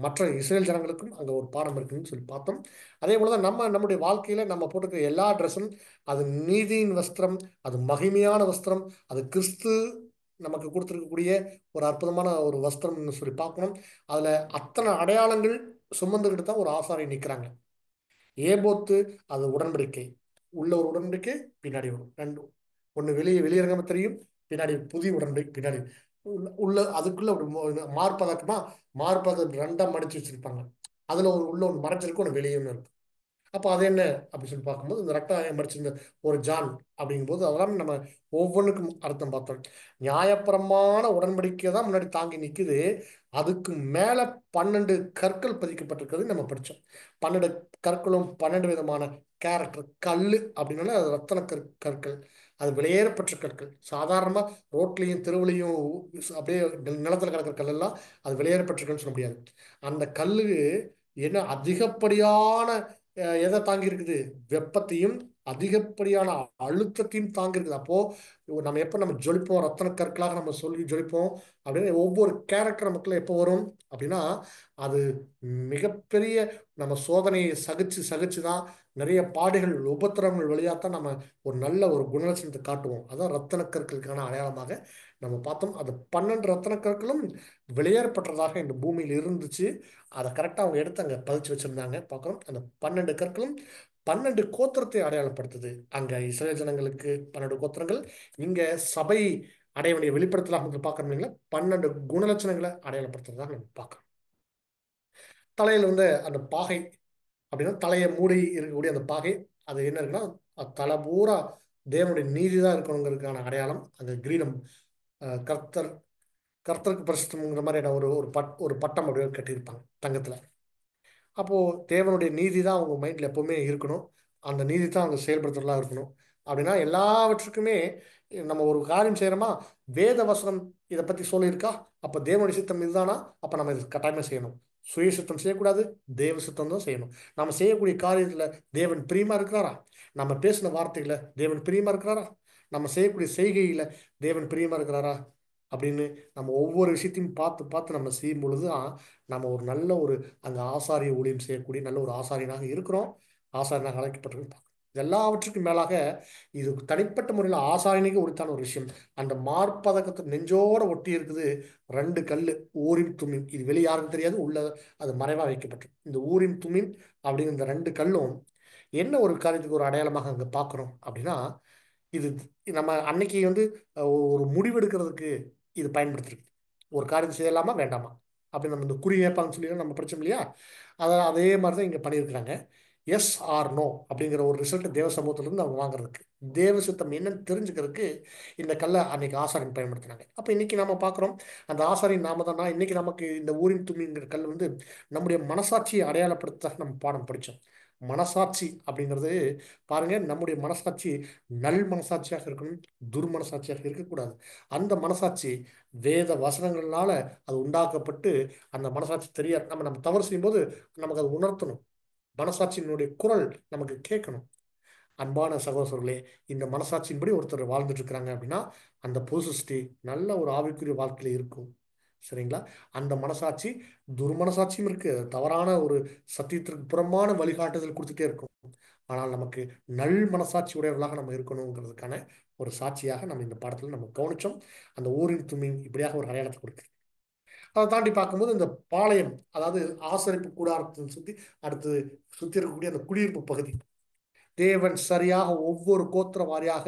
மற்ற இஸ்ரேல் ஜனங்களுக்கும் அங்கே ஒரு பாடம் இருக்குன்னு சொல்லி பார்த்தோம். அதே போலதான் நம்முடைய வாழ்க்கையில நம்ம போட்டிருக்கிற எல்லா ட்ரெஸ்ஸும் அது நீதியின் வஸ்திரம், அது மகிமையான வஸ்திரம், அது கிறிஸ்து நமக்கு கொடுத்துருக்கக்கூடிய ஒரு அற்புதமான ஒரு வஸ்திரம்னு சொல்லி பார்க்கணும். அதுல அத்தனை அடையாளங்கள் சுமந்துக்கிட்டு தான் ஒரு ஆசாரி நிற்கிறாங்க. ஏபோத்து அது உடன்படிக்கை. உள்ள ஒரு உடன்படிக்கை, பின்னாடி வரும் ரெண்டு. ஒன்று வெளியரங்கமா தெரியும், பின்னாடி புதிய உடன்படிக்கை பின்னாடி. உள்ள அதுக்குள்ள ஒரு மார்பதக்கமா, மார்பதம் ரெண்டா மடிச்சு வச்சிருப்பாங்க. அதுல ஒரு உள்ள ஒன்று மறைச்சிருக்கு, ஒன்று வெளியே ஒன்று இருக்கும். அப்போ அது என்ன அப்படின்னு சொல்லி பார்க்கும்போது இந்த ரெட்டாயம் மடிச்சிருந்த ஒரு ஜான் அப்படிங்கும்போது அதெல்லாம் நம்ம ஒவ்வொன்றுக்கும் அர்த்தம் பார்த்தோம். நியாயப்பிரமான உடன்படிக்கை தான் முன்னாடி தாங்கி நிற்குது. அதுக்கு மேல 12 கற்கள் பதிக்கப்பட்டிருக்கிறது நம்ம படித்தோம். 12 கற்களும் 12 விதமான கேரக்டர். கல் அப்படின்னால அது ரத்தன கற்கள். அது வெளியேறப்பட்ட கற்கள். சாதாரணமா ரோட்லையும் தெருவுலையும் அப்படியே நிலத்துல கிடக்கிற கல் எல்லாம் அது வெளியேறப்பட்டிருக்குன்னு சொல்ல முடியாது. அந்த கல்லு என்ன அதிகப்படியான எதை தாங்கி இருக்குது? வெப்பத்தையும் அதிகப்படியான அழுத்தத்தையும் தாங்கி இருக்குது. அப்போ நம்ம எப்போ நம்ம ஜொலிப்போம், ரத்தன கற்களாக நம்ம சொல்லி ஜொலிப்போம் அப்படின்னு ஒவ்வொரு கேரக்டர் நமக்குள்ள எப்போ வரும் அப்படின்னா, அது மிகப்பெரிய நம்ம சோதனையை சகிச்சு சகிச்சு தான் நிறைய பாடுகள் உபத்திரங்கள் வழியாக தான் நம்ம ஒரு நல்ல ஒரு குணலட்சணத்தை காட்டுவோம். அதான் ரத்தன கற்களுக்கான அடையாளமாக நம்ம பார்த்தோம். அது 12 ரத்தன கற்களும் வெளியேறப்பட்டதாக இந்த பூமியில் இருந்துச்சு. அதை கரெக்டாக அவங்க எடுத்து அங்கே பதிச்சு வச்சிருந்தாங்க பார்க்குறோம். அந்த 12 கற்களும் 12 கோத்திரத்தை அடையாளப்படுத்துது. அங்க இஸ்ரேல் ஜனங்களுக்கு 12 கோத்திரங்கள், இங்க சபை அடைய வேண்டிய வெளிப்படுத்தலாக பார்க்கறீங்களா 12 குணலட்சணங்களை அடையாளப்படுத்துறதா நம்ம பார்க்கறோம். தலையில வந்து அந்த பாகை அப்படின்னா தலையை மூடி இருக்கக்கூடிய அந்த பாகை, அது என்ன இருக்குன்னா தலை பூரா தேவனுடைய நீதி தான் இருக்கணுங்கிறதுக்கான அடையாளம். அந்த கிரீடம் கர்த்தர் கர்த்தருக்கு பரிசுத்தம்ங்கிற மாதிரி ஒரு பட்டம் அப்படியே கட்டியிருப்பாங்க தங்கத்துல. அப்போ தேவனுடைய நீதி தான் அவங்க மைண்ட்ல எப்பவுமே இருக்கணும். அந்த நீதி தான் அவங்க செயல்படுத்துறதா இருக்கணும். அப்படின்னா எல்லாவற்றுக்குமே நம்ம ஒரு காரியம் செய்யறோமா, வேத வசனம் இதை பத்தி சொல்லியிருக்கா, அப்ப தேவனுடைய சித்தம் இதுதானா, அப்ப நம்ம இது கட்டாயமா செய்யணும். சுய சித்தம் செய்யக்கூடாது, தேவ சித்தம் தான் செய்யணும். நம்ம செய்யக்கூடிய காரியத்துல தேவன் பிரியமா இருக்கிறாரா? நம்ம பேசின வார்த்தைகளை தேவன் பிரியமா இருக்கிறாரா? நம்ம செய்யக்கூடிய செய்கையில தேவன் பிரியமா இருக்கிறாரா அப்படின்னு நம்ம ஒவ்வொரு விஷயத்தையும் பார்த்து பார்த்து நம்ம செய்யும் பொழுதுதான் நம்ம ஒரு நல்ல ஒரு அந்த ஆசாரிய ஊழியம் செய்யக்கூடிய நல்ல ஒரு ஆசாரியனாக இருக்கிறோம். ஆசாரியனாக அழைக்கப்பட்டிருக்கோம். எல்லாவற்றுக்கும் மேலாக இது தனிப்பட்ட முறையில் ஆசாரியனுக்கு உரித்தான ஒரு விஷயம். அந்த மார்பதக்கத்தை நெஞ்சோட ஒட்டி இருக்குது 2 கல், ஊரின் துமின். இது வெளியே யாருக்கும் தெரியாது, உள்ள அது மறைவா வைக்கப்பட்டு இந்த ஊரின் துமின் அப்படிங்கிற இந்த 2 கல்லும் என்ன ஒரு காரியத்துக்கு ஒரு அடையாளமாக அங்கே பார்க்குறோம் அப்படின்னா, இது நம்ம அன்னைக்கு வந்து ஒரு முடிவெடுக்கிறதுக்கு இது பயன்படுத்திருக்கு. ஒரு காரியத்தை செய்யலாமா வேண்டாமா அப்படின்னு நம்ம இந்த குறி கேட்பாங்கன்னு சொல்லி நம்ம படிச்சோம் இல்லையா? அதே மாதிரி தான் இங்கே பண்ணியிருக்கிறாங்க. எஸ் ஆர் நோ அப்படிங்கிற ஒரு ரிசல்ட் தேவ சமூகத்திலிருந்து அவங்க வாங்குறதுக்கு, தேவ சித்தம் என்னன்னு தெரிஞ்சுக்கிறதுக்கு இந்த கல்லை அன்னைக்கு ஆசாரியன் பயன்படுத்தினாங்க. அப்போ இன்னைக்கு நாம பார்க்குறோம், அந்த ஆசாரியன் நாம தான். இன்னைக்கு நமக்கு இந்த ஊரின் துணிங்கிற கல் வந்து நம்முடைய மனசாட்சியை அடையாளப்படுத்த நம்ம பாடம் படித்தோம். மனசாட்சி அப்படிங்கிறது பாருங்க, நம்முடைய மனசாட்சி நல் மனசாட்சியாக இருக்கணும், துர்மனசாட்சியாக இருக்கக்கூடாது. அந்த மனசாட்சி வேத வசனங்களால அது உண்டாக்கப்பட்டு, அந்த மனசாட்சி தெரியாது. நம்ம தவறு செய்யும்போது நமக்கு அது உணர்த்தணும். மனசாட்சியினுடைய குரல் நமக்கு கேட்கணும். அன்பான சகோதரர்களே, இந்த மனசாட்சியின்படி ஒருத்தர் வாழ்ந்துட்டு இருக்கிறாங்க அப்படின்னா அந்த பொசிஸ்டி நல்ல ஒரு ஆவிக்குரிய வாழ்க்கையில இருக்கும். சரிங்களா? அந்த மனசாட்சி துர்மனசாட்சியும் இருக்கு, தவறான ஒரு சத்தியத்திற்கு புறம்பான வழிகாட்டுதல் கொடுத்துட்டே இருக்கும். ஆனால் நமக்கு நல் மனசாட்சி உடையவர்களாக நம்ம இருக்கணுங்கிறதுக்கான ஒரு சாட்சியாக நம்ம இந்த பாடத்தில் நம்ம கவனிச்சோம். அந்த ஊரின் துமின் இப்படியாக ஒரு அடையாளத்தை கொடுக்கு. அதை தாண்டி பார்க்கும்போது இந்த பாளையம், அதாவது ஆசரிப்பு கூடாரத்தை அடுத்து சுத்தி இருக்கக்கூடிய அந்த குடியிருப்பு பகுதி, தேவன் சரியாக ஒவ்வொரு கோத்திர வாரியாக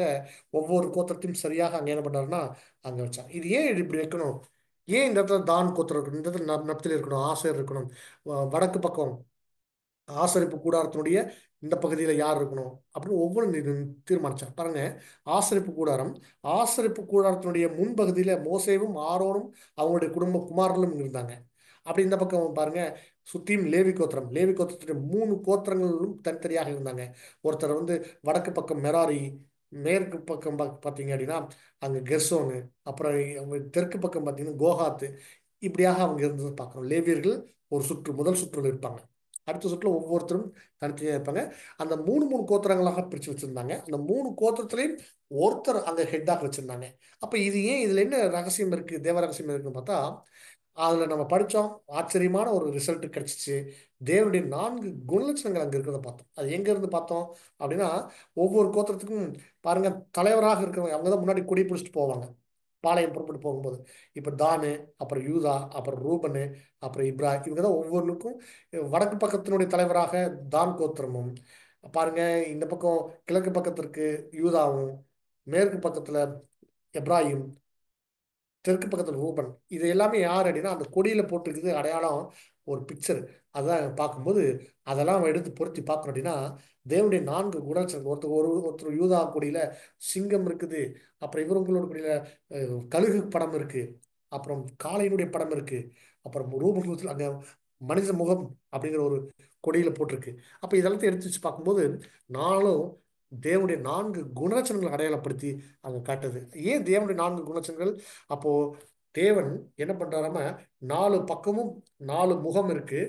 ஒவ்வொரு கோத்திரத்தையும் சரியாக அங்கே என்ன பண்ணாருன்னா அங்கே வச்சாங்க. இது ஏன் இப்படி வைக்கணும்? ஏன் இந்த இடத்துல தான் கோத்திரம் இருக்கணும், இந்த இடத்துல நப்தலி இருக்கணும், ஆசேர் இருக்கணும், வடக்கு பக்கம் ஆசரிப்பு கூடாரத்தினுடைய இந்த பகுதியில் யார் இருக்கணும் அப்படின்னு ஒவ்வொரு தீர்மானிச்சார். பாருங்க, ஆசரிப்பு கூடாரத்தினுடைய முன்பகுதியில மோசேவும் ஆரோனும் அவங்களுடைய குடும்ப குமாரர்களும் இருந்தாங்க. அப்படி இந்த பக்கம் பாருங்க, சுத்தியும் லேவி கோத்திரத்துடைய 3 கோத்திரங்களும் தனித்தனியாக இருந்தாங்க. ஒருத்தர் வந்து வடக்கு பக்கம் மெராரி, மேற்கு பக்கம் பார்த்தீங்க அப்படின்னா அங்கே கெர்சோனு, அப்புறம் தெற்கு பக்கம் பார்த்தீங்கன்னா கோஹாத்து, இப்படியாக அவங்க இருந்தது பார்க்குறோம். லேவியர்கள் ஒரு முதல் சுற்றுல இருப்பாங்க, அடுத்த சுற்றுல ஒவ்வொருத்தரும் தனித்தனியாக இருப்பாங்க. அந்த 3 கோத்திரங்களாக பிரித்து வச்சிருந்தாங்க. அந்த 3 கோத்திரத்திலையும் ஒருத்தர் அங்கே ஹெட்டாக வச்சிருந்தாங்க. அப்போ இது ஏன், இதுல என்ன ரகசியம் இருக்கு, தேவ ரகசியம் இருக்குன்னு பார்த்தா, அதுல நம்ம படிச்சோம், ஆச்சரியமான ஒரு ரிசல்ட் கிடைச்சிச்சு. தேவனுடைய 4 குணலட்சணங்கள் அங்க இருக்கிறத பார்த்தோம். அது எங்க இருந்து பார்த்தோம் அப்படின்னா, ஒவ்வொரு கோத்திரத்துக்கும் பாருங்க, தலைவராக இருக்கிறவங்க அவங்க தான் முன்னாடி கொடி பிடிச்சிட்டு போவாங்க பாளையம் புறப்பட்டு போகும்போது. இப்ப தானு, அப்புறம் யூதா, அப்புறம் ரூபனு, அப்புறம் இப்ரா, இவங்க தான் ஒவ்வொன்றுக்கும் வடக்கு பக்கத்தினுடைய தலைவராக தான் கோத்திரமும், பாருங்க இந்த பக்கம் கிழக்கு பக்கத்திற்கு யூதாவும், மேற்கு பக்கத்துல எப்ராஹிம், தெற்கு பக்கத்தில் ரூபன், இது எல்லாமே யார் அப்படின்னா அந்த கொடியில போட்டிருக்குது அடையாளம், ஒரு பிக்சர். அதான் பார்க்கும்போது அதெல்லாம் எடுத்து பொருத்தி பார்க்கணும் அப்படின்னா தேவனுடைய 4 குணலட்சணங்கள். ஒருத்தர் யூதா கொடியில சிங்கம் இருக்குது, அப்புறம் இவங்களோட கொடியில கழுகு படம் இருக்கு, அப்புறம் காளையினுடைய படம் இருக்கு, அப்புறம் ரூபத்தில் அங்க மனித முகம் அப்படிங்கிற ஒரு கொடியில போட்டிருக்கு. அப்ப இதெல்லாத்தையும் எடுத்து வச்சு பார்க்கும்போது நானும் தேவனுடைய 4 குணலட்சணங்களை அடையாளப்படுத்தி அவங்க காட்டுது. ஏன் தேவனுடைய 4 குணலட்சணங்கள்? அப்போ தேவன் என்ன பண்றாராம, 4 பக்கமும் 4 முகம் இருக்கு.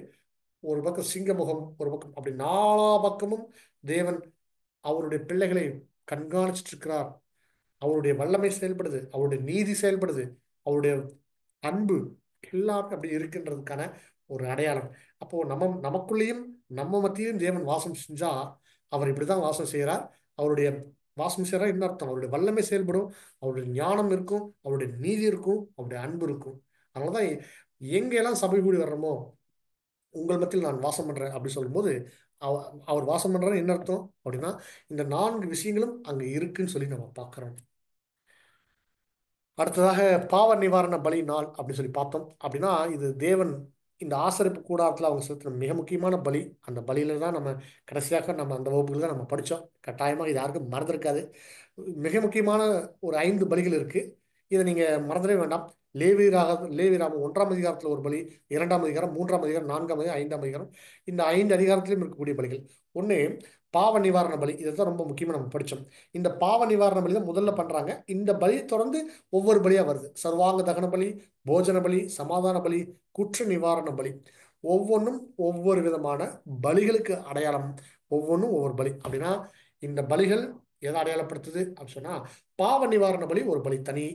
ஒரு பக்கம் சிங்க முகம், ஒரு பக்கம், அப்படி 4 பக்கமும் தேவன் அவருடைய பிள்ளைகளை கண்காணிச்சிட்டு இருக்கிறார். அவருடைய வல்லமை செயல்படுது, அவருடைய நீதி செயல்படுது, அவருடைய அன்பு எல்லாமே அப்படி இருக்கின்றதுக்கான ஒரு அடையாளம். அப்போ நமக்குள்ளேயும் நம்ம மத்தியிலும் தேவன் வாசம் செஞ்சா அவர் இப்படிதான் வாசம் செய்கிறார். அவருடைய வாசம் செய்கிறார் என்ன அர்த்தம்? அவருடைய வல்லமை செயல்படும், அவருடைய ஞானம் இருக்கும், அவருடைய நீதி இருக்கும், அவருடைய அன்பு இருக்கும். அதனாலதான் எங்கெல்லாம் சபை கூடி வர்றோமோ உங்கள் மத்தியில் நான் வாசம் பண்றேன் அப்படி சொல்லும்போது அவர் வாசம் பண்றாரு என்ன அர்த்தம் அப்படின்னா இந்த 4 விஷயங்களும் அங்க இருக்குன்னு சொல்லி நம்ம பார்க்கிறோம். அடுத்ததாக பாவ நிவாரண பலி நாள் அப்படின்னு சொல்லி பார்த்தோம். அப்படின்னா இது தேவன் இந்த ஆசரிப்பு கூடாரத்தில் அவங்க செலுத்தின மிக முக்கியமான பலி. அந்த பலியில தான் நம்ம கடைசியாக நம்ம அந்த வகுப்புகள் தான் நம்ம படித்தோம். கட்டாயமாக இது யாருக்கும் மறந்துருக்காது. மிக முக்கியமான ஒரு 5 பலிகள் இருக்கு. இதை நீங்க மறந்துடவே வேண்டாம். லேவியராகமம் 1ஆம் அதிகாரத்தில் ஒரு பலி, 2ஆம் அதிகாரம், 3ஆம் அதிகாரம், 4ஆம் அதிகாரம், 5ஆம் அதிகாரம், இந்த 5 அதிகாரத்திலும் இருக்கக்கூடிய பலிகள். ஒன்று பாவ நிவாரண பலி. இதுதான் ரொம்ப முக்கியமா நம்ம படித்தோம். இந்த பாவ நிவாரண பலி தான் முதல்ல பண்றாங்க. இந்த பலியை தொடர்ந்து ஒவ்வொரு பலியா வருது. சர்வாங்க தகன பலி, போஜன பலி, சமாதான பலி, குற்ற நிவாரண பலி. ஒவ்வொன்றும் ஒவ்வொரு விதமான பலிகளுக்கு அடையாளம். ஒவ்வொன்றும் ஒவ்வொரு பலி. அப்படின்னா இந்த பலிகள் எதை அடையாளப்படுத்துது அப்படின்னு சொன்னா, பாவ நிவாரண பலி ஒரு பலி தனி,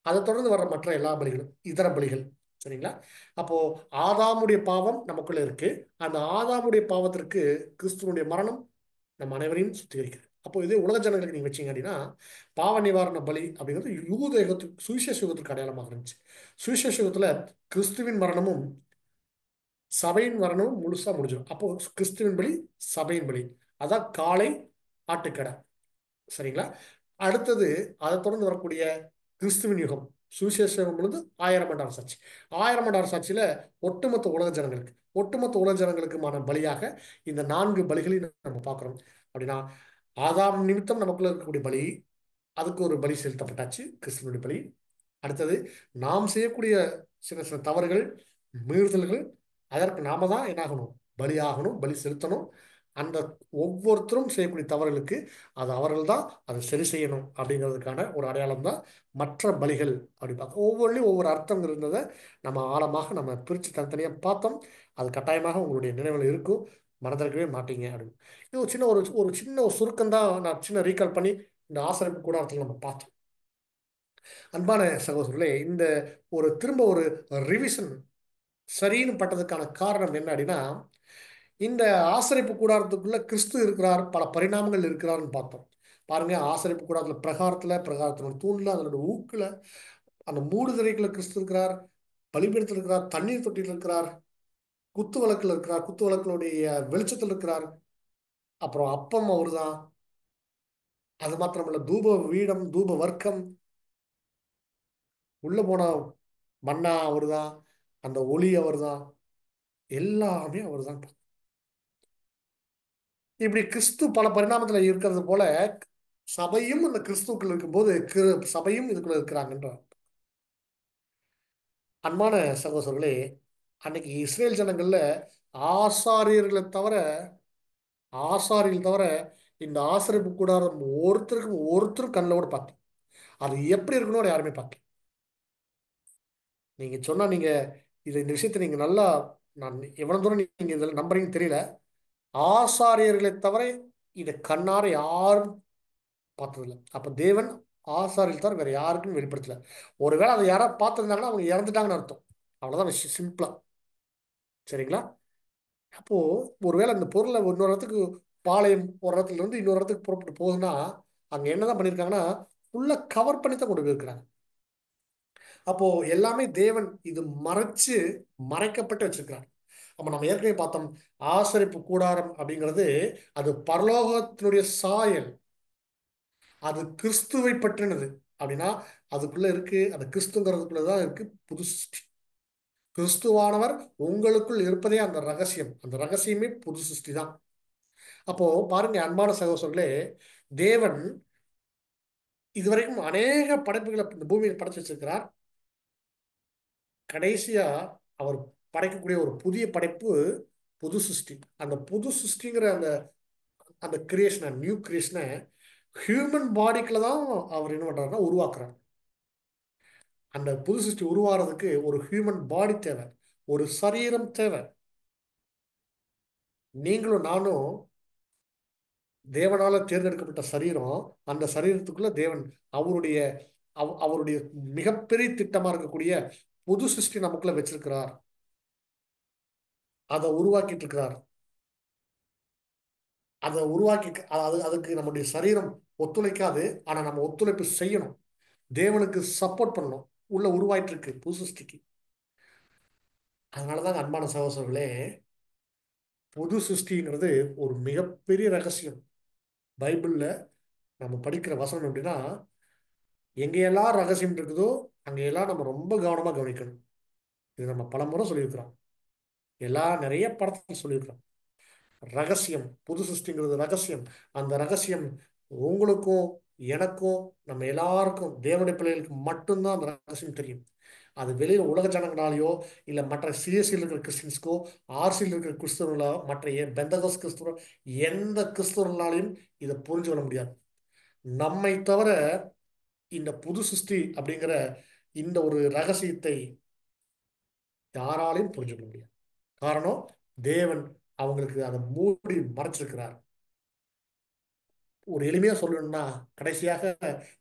அதை தொடர்ந்து வர்ற மற்ற எல்லா பலிகளும் இதர பலிகள். சரிங்களா? அப்போ ஆதாமுடைய பாவம் நமக்குள்ள இருக்கு. அந்த ஆதாமுடைய பாவத்திற்கு கிறிஸ்துவனுடைய மரணம் நம்ம அனைவரையும் சுத்திகரிக்குது. அப்போ இதே உலக ஜனங்களுக்கு நீங்க வச்சீங்க அப்படின்னா பாவ நிவாரண பலி அப்படிங்கிறது யூத யுகத்துக்கு, சுவிசேஷ யுகத்துக்கு அடையாளமாக இருந்துச்சு. சுவிசேஷ யுகத்துல கிறிஸ்துவின் மரணமும் சபையின் மரணமும் முழுசா முடிஞ்சிடும். அப்போ கிறிஸ்துவின் பலி, சபையின் பலி, அதான் காளை ஆட்டுக்கடை. சரிங்களா? அடுத்தது அதை தொடர்ந்து வரக்கூடிய கிறிஸ்துவின் யுகம், சுவிசேஷம் பொழுது 1000 ஆண்டு அரசாட்சி. 1000 ஆண்டு அரசாட்சியில ஒட்டுமொத்த உலக ஜனங்களுக்குமான பலியாக இந்த 4 பலிகளையும் நம்ம பார்க்கிறோம். அப்படின்னா ஆதாம் நிமித்தம் நமக்குள்ள இருக்கக்கூடிய பலி, அதுக்கு ஒரு பலி செலுத்தப்பட்டாச்சு, கிறிஸ்துவனுடைய பலி. அடுத்தது நாம் செய்யக்கூடிய சில சில தவறுகள், மீறுதல்கள், அதற்கு நாம தான் என்ன ஆகணும், பலியாகணும், பலி செலுத்தணும். அந்த ஒவ்வொருத்தரும் செய்யக்கூடிய தவறுகளுக்கு அது அவர்கள் தான் அதை சரி செய்யணும் அப்படிங்கிறதுக்கான ஒரு அடையாளம் தான் மற்ற பலிகள். அப்படி பார்க்க ஒவ்வொன்றிலும் ஒவ்வொரு அர்த்தம் இருந்ததை நம்ம ஆழமாக நம்ம பிரித்து தனித்தனியாக பார்த்தோம். அது கட்டாயமாக உங்களுடைய நினைவில் இருக்கும், மறந்திருக்கவே மாட்டீங்க அப்படின்னு. இது ஒரு சின்ன ஒரு சின்ன ஒரு சுருக்கம் தான், நான் சின்ன ரீகால் பண்ணி இந்த ஆசிரியப்பு கூடாரத்தில் நம்ம பார்த்தோம். அன்பான சகோதரர்களே, இந்த திரும்ப ஒரு ரிவிஷன் சரின்னு பட்டதுக்கான காரணம் என்ன அப்படின்னா, இந்த ஆசரிப்பு கூடாரத்துக்குள்ள கிறிஸ்து இருக்கிறார், பல பரிணாமங்கள் இருக்கிறார்னு பார்த்தோம். பாருங்க, ஆசரிப்பு கூடாரத்துல பிரகாரத்தினோட தூண்ல, அதனோட ஊக்குல, அந்த மூடுதிரைக்குள்ள கிறிஸ்து இருக்கிறார், பலிபீடத்தில் இருக்கிறார், தண்ணீர் தொட்டியில் இருக்கிறார், குத்து விளக்குல இருக்கிறார், குத்து விளக்குடைய வெளிச்சத்தில் இருக்கிறார். அப்புறம் அப்பம் அவர்தான். அது மாத்திரமல்ல, தூப வீடம், தூப வர்க்கம், உள்ள போன மன்னா அவர்தான், அந்த ஒளி அவர்தான், எல்லாமே அவர்தான். இப்படி கிறிஸ்து பல பரிணாமத்துல இருக்கிறது போல சபையும் அந்த கிறிஸ்துக்குள்ள இருக்கும்போது சபையும் இதுக்குள்ள இருக்கிறாங்கன்றார். அன்பான சகோதரர்களே, அன்னைக்கு இஸ்ரேல் ஜனங்கள்ல ஆசாரியர்களை தவிர இந்த ஆசரிப்பு கூடாரம் ஒருத்தரும் கண்ணில் பார்த்தேன். அது எப்படி இருக்கணும் யாருமே பார்க்கல. நீங்க சொன்னா இந்த விஷயத்தை நீங்க நல்லா, நான் எவ்வளவு தூரம் நீங்க இதில் நம்புறீங்கன்னு தெரியல. ஆசாரியர்களை தவிர இதை கண்ணார யாரும் பார்த்ததில்லை. அப்ப தேவன் ஆசாரியர்கள் தவிர வேற யாருக்கும் வெளிப்படுத்தல. ஒருவேளை அதை யாராவது பார்த்துருந்தாங்கன்னா அவங்க இறந்துட்டாங்கன்னு அர்த்தம். அவ்வளவுதான் விஷயம், சிம்பிளா. சரிங்களா? அப்போ ஒருவேளை இந்த பொருளை இன்னொரு இடத்துக்கு, பாளையம் ஒரு இடத்துல இருந்து இன்னொரு இடத்துக்கு புறப்பட்டு போகுதுன்னா அங்க என்னதான் பண்ணியிருக்காங்கன்னா ஃபுல்லா கவர் பண்ணி தான் கொண்டு போயிருக்கிறாங்க. அப்போ எல்லாமே தேவன் இது மறைக்கப்பட்டு வச்சிருக்கிறார். அப்ப நம்ம ஏற்கனவே பார்த்தோம், ஆசரிப்பு கூடாரம் அப்படிங்கிறது அது பரலோகத்தினுடைய சாயல், அது கிறிஸ்துவை பற்றினது. அப்படின்னா அதுக்குள்ள இருக்கு, அந்த கிறிஸ்துங்கிறதுக்குள்ளதான் இருக்கு புது சிருஷ்டி. கிறிஸ்துவானவர் உங்களுக்குள் இருப்பதே அந்த ரகசியம். அந்த ரகசியமே புது சிருஷ்டி தான். அப்போ பாருங்க அன்பான சகோதரர்களே, தேவன் இதுவரைக்கும் அநேக படைப்புகளை இந்த பூமியில் படைச்சு வச்சிருக்கிறார். கடைசியா அவர் படைக்கக்கூடிய ஒரு புதிய படைப்பு புது சிருஷ்டி. அந்த புது சிருஷ்டிங்கிற அந்த அந்த கிரியேஷனை, நியூ கிரியேஷனை ஹியூமன் பாடிக்குள்ள தான் அவர் என்ன பண்றாருன்னா உருவாக்குறார். அந்த புது சிருஷ்டி உருவாகிறதுக்கு ஒரு ஹியூமன் பாடி தேவை, ஒரு சரீரம் தேவை. நீங்களும் நானும் தேவனால தேர்ந்தெடுக்கப்பட்ட சரீரம். அந்த சரீரத்துக்குள்ள தேவன் அவருடைய மிகப்பெரிய திட்டமா இருக்கக்கூடிய புது சிருஷ்டி நமக்குள்ள வச்சிருக்கிறார். அதை உருவாக்கிட்டு இருக்கிறார். அதை உருவாக்கி அதுக்கு நம்முடைய சரீரம் ஒத்துழைக்காது. ஆனா நம்ம ஒத்துழைப்பு செய்யணும், தேவனுக்கு சப்போர்ட் பண்ணணும். உள்ள உருவாயிட்டு இருக்கு புது சிருஷ்டிக்கு. அதனாலதான் அன்பான சகோதரர்களே, புது சிருஷ்டிங்கிறது ஒரு மிகப்பெரிய ரகசியம். பைபிள்ல நம்ம படிக்கிற வசனம் எப்படின்னா, எங்கெல்லாம் ரகசியம் இருக்குதோ அங்கெல்லாம் நம்ம ரொம்ப கவனமா கவனிக்கணும். இது நம்ம பலமுறை சொல்லியிருக்கிறோம், நிறைய படத்தில் சொல்லியிருக்கிறோம். ரகசியம், புது சிருஷ்டிங்கிறது ரகசியம். அந்த ரகசியம் உங்களுக்கும் எனக்கும் நம்ம எல்லாருக்கும் தேவனுடைய பிள்ளைகளுக்கு மட்டும்தான் அந்த ரகசியம் தெரியும். அது வெளியில உலக ஜனங்களாலேயோ இல்ல மற்ற சிஎஸ்சியில் இருக்கிற கிறிஸ்டின்ஸ்க்கோ, ஆர்சியில் இருக்கிற கிறிஸ்தவர்களோ, மற்ற பெந்தகோஸ் கிறிஸ்தவரோ, எந்த கிறிஸ்தவர்களாலையும் இதை புரிஞ்சு கொள்ள முடியாது. நம்மை தவிர இந்த புது சிருஷ்டி அப்படிங்கிற இந்த ஒரு ரகசியத்தை யாராலையும் புரிஞ்சுக்க முடியாது. காரணம், தேவன் அவங்களுக்கு அதை மூடி மறைச்சிருக்கிறார். ஒரு எளிமையா சொல்லணும்னா, கடைசியாக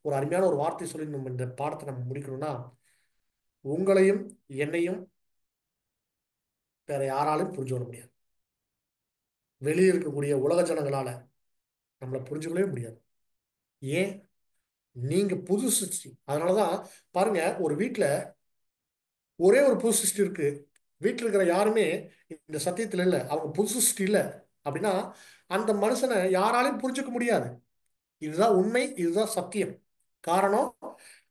ஒரு அருமையான ஒரு வார்த்தை சொல்லி நம்ம இந்த பாடத்தை நம்ம முடிக்கணும்னா, உங்களையும் என்னையும் வேற யாராலையும் புரிஞ்சு கொள்ள முடியாது. வெளியே இருக்கக்கூடிய உலக ஜனங்களால நம்மளை புரிஞ்சுக்கவே முடியாது. ஏன்? நீங்க புது சிருஷ்டி. அதனாலதான் பாருங்க, ஒரு வீட்டுல ஒரே ஒரு புது சிருஷ்டி இருக்கு, வீட்டில் இருக்கிற யாருமே இந்த சத்தியத்தில் இல்லை, அவங்க புது சிருஷ்டி இல்லை அப்படின்னா அந்த மனுஷனை யாராலையும் புரிஞ்சுக்க முடியாது. இதுதான் உண்மை, இதுதான் சத்தியம். காரணம்,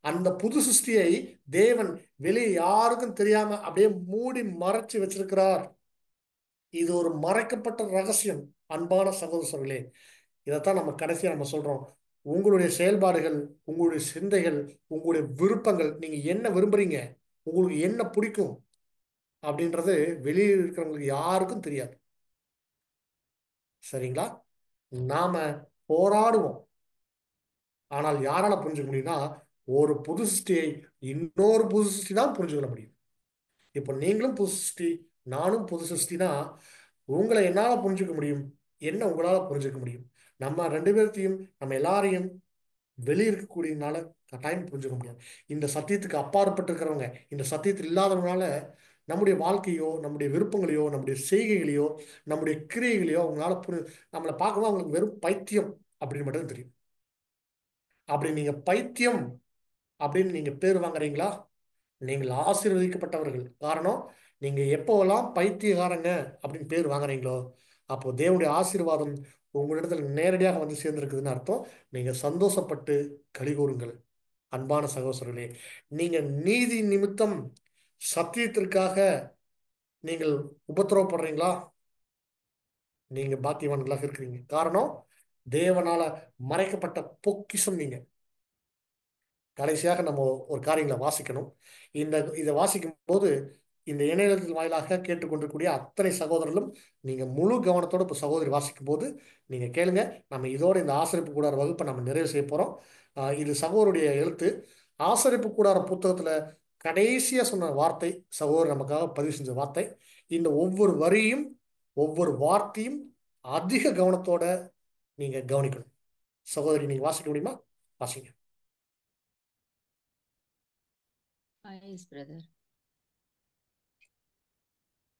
அந்த புது சிருஷ்டியை தேவன் வெளியே யாருக்கும் தெரியாம அப்படியே மூடி மறைச்சு வச்சிருக்கிறார். இது ஒரு மறைக்கப்பட்ட ரகசியம். அன்பான சகோதரர்களே, இதைத்தான் நம்ம கடைசியா நம்ம சொல்றோம். உங்களுடைய செயல்பாடுகள், உங்களுடைய சிந்தைகள், உங்களுடைய விருப்பங்கள், நீங்க என்ன விரும்புறீங்க, உங்களுக்கு என்ன பிடிக்கும் அப்படின்றது வெளியே இருக்கிறவங்களுக்கு யாருக்கும் தெரியாது. சரிங்களா? நாம போராடுவோம். ஆனால் யாரால புரிஞ்சுக்க முடியும்னா, ஒரு புது சிருஷ்டியை இன்னொரு புது சிருஷ்டி தான் புரிஞ்சுக்க முடியும். இப்போ நீங்களும் புது சிருஷ்டி, நானும் புது சிருஷ்டினா உங்களை என்னால புரிஞ்சுக்க முடியும், என்ன உங்களால புரிஞ்சுக்க முடியும். நம்ம ரெண்டு பேர்த்தையும், நம்ம எல்லாரையும் வெளியே இருக்கக்கூடியனால கட்டாயம் புரிஞ்சுக்க முடியாது. இந்த சத்தியத்துக்கு அப்பாற்பட்டு இருக்கிறவங்க, இந்த சத்தியத்தில் இல்லாதவங்களால நம்முடைய வாழ்க்கையோ, நம்முடைய விருப்பங்களையோ, நம்முடைய செய்கைகளையோ, நம்முடைய கிரியைகளையோ அவங்களால நம்மளை பார்க்கும்போது அவங்களுக்கு வெறும் பைத்தியம் அப்படின்னு மட்டும் தெரியும். அப்படி நீங்க பைத்தியம் அப்படின்னு நீங்க பேர் வாங்குறீங்களா? நீங்கள் ஆசீர்வதிக்கப்பட்டவர்கள். காரணம், நீங்க எப்போவெல்லாம் பைத்தியகாரங்க அப்படின்னு பேர் வாங்குறீங்களோ அப்போ தேவனுடைய ஆசீர்வாதம் உங்களிடத்துல நேரடியாக வந்து சேர்ந்திருக்குதுன்னு அர்த்தம். நீங்க சந்தோஷப்பட்டு கலிகூறுங்கள். அன்பான சகோதரர்களே, நீங்க நீதி நிமித்தம் சத்தியத்திற்காக நீங்கள் உபத்திரவப்படுறீங்களா? நீங்க பாக்கியவான்களாக இருக்கிறீங்க. காரணம், தேவனால மறைக்கப்பட்ட பொக்கிஷம் நீங்க. கடைசியாக நம்ம ஒரு காரியங்களை வாசிக்கணும். இதை வாசிக்கும் போது இந்த இணையதளத்தின் வாயிலாக கேட்டுக்கொண்டிருக்கூடிய அத்தனை சகோதரர்களும் நீங்க முழு கவனத்தோட இப்போ சகோதரி வாசிக்கும் போது நீங்க கேளுங்க. நம்ம இதோட இந்த ஆசரிப்பு கூடார வகுப்பை நம்ம நிறைவு செய்ய போறோம். இது சகோதரருடைய எழுத்து. ஆசரிப்பு கூடார புத்தகத்துல கடைசியா சொன்ன வார்த்தை சகோதரர் நமக்காக பதிவு செஞ்ச வார்த்தை. இந்த ஒவ்வொரு வரியும் ஒவ்வொரு வார்த்தையும் அதிக கவனத்தோட நீங்க கவனிக்கணும். சகோதரி, நீங்க வாசிக்க முடியுமா? வாசிங்க.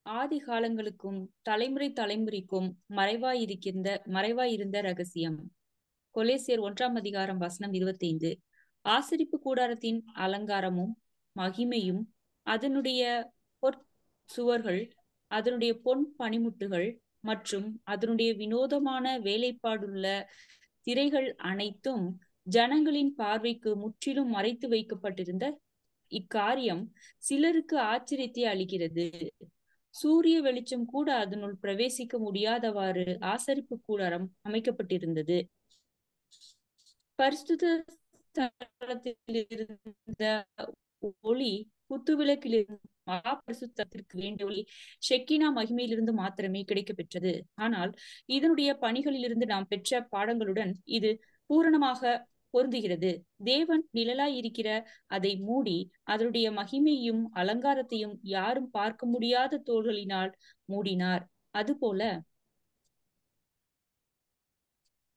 ஆதி காலங்களுக்கும் தலைமுறை தலைமுறைக்கும் மறைவாயிருந்த ரகசியம். கொலேசியர் 1 வசனம் 25. ஆசரிப்பு கூடாரத்தின் அலங்காரமும் மகிமையும், அதனுடைய சுவர்கள், அதனுடைய பொன் பனிமுட்டுகள் மற்றும் அதனுடைய வினோதமான வேலைப்பாடுள்ள திரைகள் அனைத்தும் ஜனங்களின் பார்வைக்கு முற்றிலும் மறைத்து வைக்கப்பட்டிருந்த இக்காரியம் சிலருக்கு ஆச்சரியத்தை அளிக்கிறது. சூரிய வெளிச்சம் கூட அதனுள் பிரவேசிக்க முடியாதவாறு ஆசரிப்பு கூடாரம் அமைக்கப்பட்டிருந்தது. பரிசுத்த ஸ்தலத்தில் இருந்த ஒளி குத்துவிளக்கிலிருந்து மகாபரிசுத்தத்திற்கு வேண்டிய ஒளி ஷெக்கினா மகிமையிலிருந்து மாத்திரமே கிடைக்க பெற்றது. ஆனால் இதனுடைய பணிகளிலிருந்து நாம் பெற்ற பாடங்களுடன் இது பூரணமாக பொருந்துகிறது. தேவன் நிழலாய் இருக்கிற அதை மூடி அதனுடைய மகிமையும் அலங்காரத்தையும் யாரும் பார்க்க முடியாத தோள்களினால் மூடினார். அதுபோல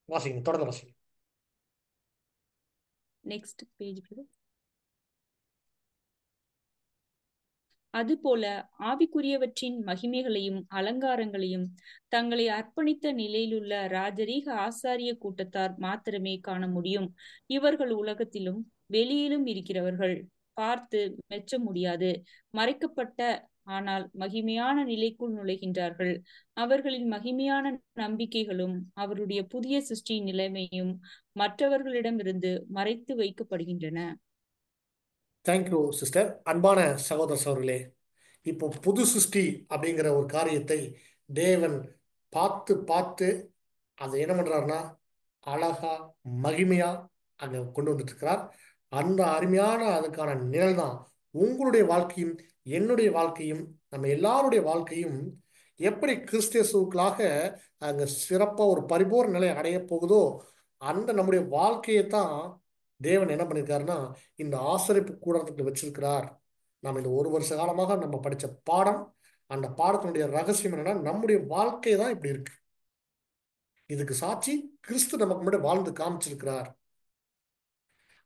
வாசிங்க, தொடர்ந்து வாசிங்க. Next page. அதுபோல ஆவிக்குரியவற்றின் மகிமைகளையும் அலங்காரங்களையும் தங்களை அர்ப்பணித்த நிலையிலுள்ள ராஜரீக ஆசாரிய கூட்டத்தார் மாத்திரமே காண முடியும். இவர்கள் உலகத்திலும் வெளியிலும் இருக்கிறவர்கள் பார்த்து மெச்ச முடியாது மறைக்கப்பட்ட ஆனால் மகிமையான நிலைக்குள் நுழைகின்றார்கள். அவர்களின் மகிமையான நம்பிக்கைகளும் அவருடைய புதிய சிருஷ்டியின் நிலைமையும் மற்றவர்களிடமிருந்து மறைத்து வைக்கப்படுகின்றன. Thank you sister. அன்பான சகோதர சகோதரர்களே, இப்போ புது சிருஷ்டி அப்படிங்கிற ஒரு காரியத்தை தேவன் பார்த்து பார்த்து அதை என்ன பண்றாருன்னா அழகா மகிமையா அங்க கொண்டு வந்துட்டு இருக்கிறார். அந்த அருமையான அதுக்கான நிழல் தான் உங்களுடைய வாழ்க்கையும் என்னுடைய வாழ்க்கையும் நம்ம எல்லாருடைய வாழ்க்கையும் எப்படி கிறிஸ்தியசுக்களாக அங்க சிறப்பா ஒரு பரிபூர்ண நிலை அடைய போகுதோ அந்த நம்முடைய வாழ்க்கையை தான் தேவன் என்ன பண்ணியிருக்காருன்னா இந்த ஆசரிப்பு கூடத்துக்கு வச்சிருக்கிறார். நம்ம இந்த ஒரு வருஷ காலமாக நம்ம படிச்ச பாடம், அந்த பாடத்தினுடைய ரகசியம் என்னன்னா நம்முடைய வாழ்க்கை தான் இப்படி இருக்கு. இதுக்கு சாட்சி கிறிஸ்து நமக்கு முன்னாடி வாழ்ந்து காமிச்சிருக்கிறார்.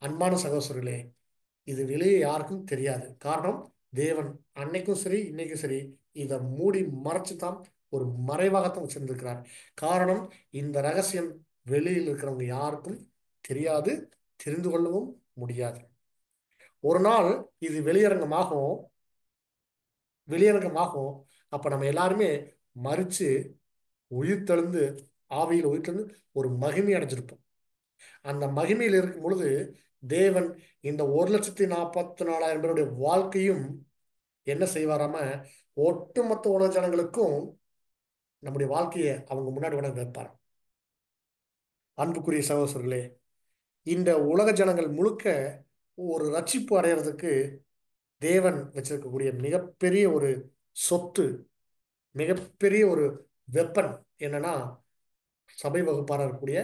அன்பான சகோதரர்களே, இது வெளியே யாருக்கும் தெரியாது. காரணம், தேவன் அன்னைக்கும் சரி இன்னைக்கும் சரி இதை மூடி மறைச்சு தான் ஒரு மறைவாகத்தான் வச்சிருந்திருக்கிறார். காரணம், இந்த ரகசியம் வெளியில் இருக்கிறவங்க யாருக்கும் தெரியாது, தெரிந்து கொள்ளவும் முடியாது. ஒரு நாள் இது வெளியரங்கமாகும். அப்ப நம்ம எல்லாருமே மறிச்சு உயிர்த்தெழுந்து ஆவியில் உயிர்த்தெழுந்து ஒரு மகிமை அடைஞ்சிருப்போம். அந்த மகிமையில் இருக்கும் பொழுது தேவன் இந்த 1,44,000 பேருடைய வாழ்க்கையும் என்ன செய்வாராம, ஒட்டுமொத்த உலக ஜனங்களுக்கும் நம்முடைய வாழ்க்கையை அவங்க முன்னாடி கொண்டு வந்து வைப்பார். அன்புக்குரிய சகோதரர்களே, இந்த உலக ஜனங்கள் முழுக்க ஒரு ரட்சிப்பு அடைகிறதுக்கு தேவன் வச்சிருக்கக்கூடிய மிகப்பெரிய ஒரு சொத்து, மிகப்பெரிய ஒரு வெப்பன் என்னன்னா சபை வகுப்பாளர் இருக்கக்கூடிய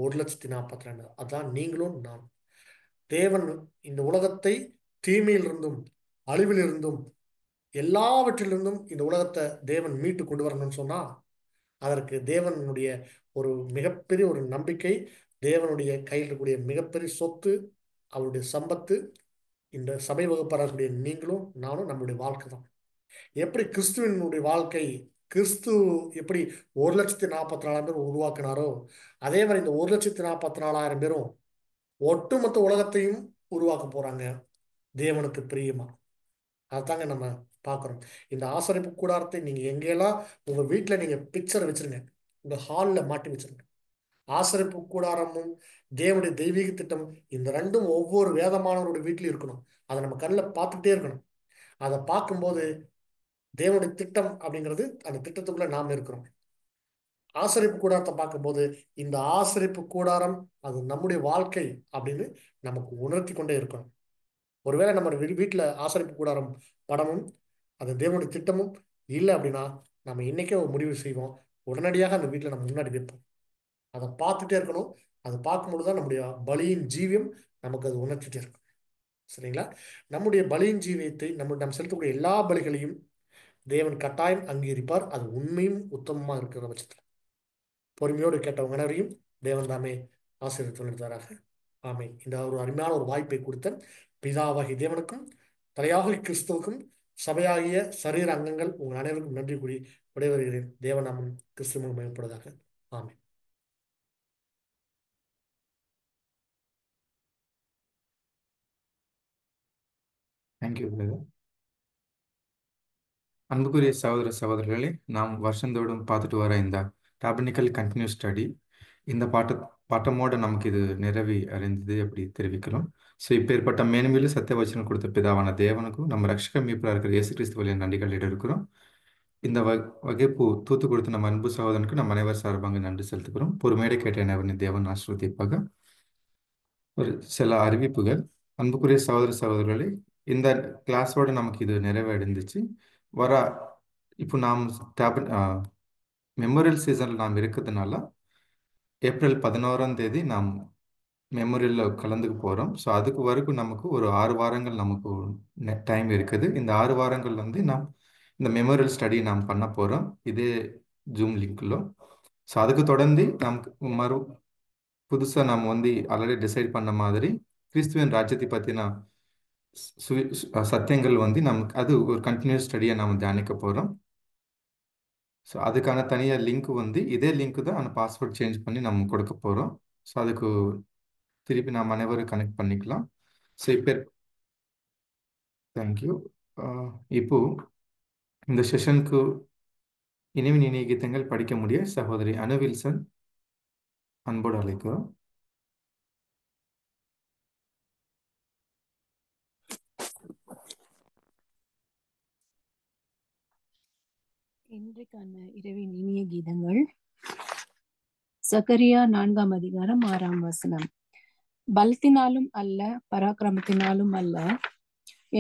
1,42,000. அதான் நீங்களும் நான். தேவன் இந்த உலகத்தை தீமையிலிருந்தும் அழிவிலிருந்தும் எல்லாவற்றிலிருந்தும் இந்த உலகத்தை தேவன் மீட்டு கொண்டு வரணும்னு சொன்னா அதற்கு தேவனுடைய ஒரு மிகப்பெரிய ஒரு நம்பிக்கை, தேவனுடைய கையில் இருக்கக்கூடிய மிகப்பெரிய சொத்து, அவருடைய சம்பத்து இந்த சபை வகுப்பாளர்களுடைய நீங்களும் நானும் நம்மளுடைய வாழ்க்கை தான். எப்படி கிறிஸ்துவனுடைய வாழ்க்கை, கிறிஸ்து எப்படி 1,44,000 பேர் உருவாக்கினாரோ அதே மாதிரி இந்த 1,44,000 பேரும் ஒட்டுமொத்த உலகத்தையும் உருவாக்க போறாங்க தேவனுக்கு பிரியமா. அதாங்க நம்ம பார்க்குறோம். இந்த ஆசரிப்பு கூடாரத்தை நீங்க எங்கெல்லாம் உங்க வீட்டில் நீங்க பிக்சர் வச்சிருங்க, உங்க ஹாலில் மாட்டி வச்சிருங்க. ஆசரிப்பு கூடாரமும் தேவனுடைய தெய்வீக திட்டம் இந்த ரெண்டும் ஒவ்வொரு வேதமானவருடைய வீட்டிலும் இருக்கணும். அதை நம்ம கண்ணில் பார்த்துக்கிட்டே இருக்கணும். அதை பார்க்கும்போது தேவனுடைய திட்டம் அப்படிங்கிறது அந்த திட்டத்துக்குள்ள நாம் இருக்கிறோம். ஆசரிப்பு கூடாரத்தை பார்க்கும்போது இந்த ஆசரிப்பு கூடாரம் அது நம்முடைய வாழ்க்கை அப்படின்னு நமக்கு உணர்த்தி கொண்டே இருக்கணும். ஒருவேளை நம்ம வீட்டில் ஆசரிப்பு கூடாரம் படமும் அது தேவனுடைய திட்டமும் இல்லை அப்படின்னா நம்ம இன்னைக்கே ஒரு முடிவு செய்வோம், உடனடியாக அந்த வீட்டில் நம்ம முன்னாடி வைப்போம். அதை பார்த்துட்டே இருக்கணும். அதை பார்க்கும்போது தான் நம்முடைய பலியின் ஜீவியம் நமக்கு அது உணர்த்திட்டே இருக்கும். சரிங்களா? நம்முடைய பலியின் ஜீவியத்தை நம்ம செலுத்தக்கூடிய எல்லா பலிகளையும் தேவன் கட்டாயம் அங்கீகரிப்பார். அது உண்மையும் உத்தமமாக இருக்கிற பட்சத்தில். பொறுமையோடு கேட்டவங்க அனைவரையும் தேவன் தாமே ஆசீர்வதித்து நடத்துவாராக. ஆமை. இந்த ஒரு அருமையான ஒரு வாய்ப்பை கொடுத்த பிதாவாகிய தேவனுக்கும் தலையாகிய கிறிஸ்துவுக்கும் சபையாகிய சரீர அங்கங்கள் உங்கள் அனைவருக்கும் நன்றி கூறி விடைபெறுகிறேன். தேவநாமம் கிறிஸ்துவ மகிமைப்படுவதாக. ஆமை. Thank you brother. அன்புக்குரிய சகோதர சகோதரர்களே, நாம் வருஷந்தோறும் பார்த்துட்டு வர இந்த டாபர்னிக்கல் கண்டினியூஸ் ஸ்டடி இந்த பாட்டமோட நமக்கு இது நிறைவி அறிந்தது அப்படி தெரிவிக்கிறோம். ஸோ இப்பேற்பட்ட மேன்மையில சத்தியவச்சனம் கொடுத்த பிதாவான தேவனுக்கும் நம்ம ரட்சக மீட்பராக இருக்கிற இயேசு கிறிஸ்து வழியாக நன்றிகள் இருக்கிறோம். இந்த வகுப்பு தூத்து கொடுத்த நம்ம அன்பு சகோதரனுக்கு நம்ம அனைவர் சார்பாக நன்றி செலுத்துகிறோம். பொறுமையோட கேட்ட அனைவரின் தேவன் ஆசீர்வதிப்பாக. ஒரு சில அறிவிப்புகள். அன்புக்குரிய சகோதர சகோதரர்களே, இந்த கிளாஸோட நமக்கு இது நிறைவடைந்துச்சு. இப்போ நாம் மெமோரியல் சீசனில் நாம் இருக்கிறதுனால ஏப்ரல் 11ஆம் தேதி நாம் மெமோரியலில் கலந்துக்க போகிறோம். ஸோ அதுக்கு வரைக்கும் நமக்கு ஒரு 6 வாரங்கள் நமக்கு டைம் இருக்குது. இந்த 6 வாரங்கள் நாம் இந்த மெமோரியல் ஸ்டடி நாம் பண்ண போகிறோம் இதே ஜூம் லிங்க்ல. ஸோ அதுக்கு தொடர்ந்து நமக்கு புதுசாக நாம் ஆல்ரெடி டிசைட் பண்ண மாதிரி கிறிஸ்துவின் ராஜ்யத்தை பற்றின சத்தியங்கள் நமக்கு அது ஒரு கண்டினியூஸ் ஸ்டடியை நாம் தியானிக்க போகிறோம். ஸோ அதுக்கான தனியாக லிங்க் இதே லிங்க் தான் அந்த பாஸ்வேர்ட் சேஞ்ச் பண்ணி நம்ம கொடுக்க போகிறோம். ஸோ அதுக்கு திருப்பி நாம் அனைவரும் கனெக்ட் பண்ணிக்கலாம். ஸோ இப்போ தேங்க்யூ. இப்போ இந்த செஷனுக்கு இனிய இனிய கீதங்கள் படிக்க முடிய சகோதரி அனு வில்சன் அன்போடு அழைக்கிறோம். இன்றைக்கான இரவின் இனிய கீதங்கள் சகரியா 4ஆம் அதிகாரம் 6ஆம் வசனம். பலத்தினாலும் அல்ல, பராக்கிரமத்தினாலும் அல்ல,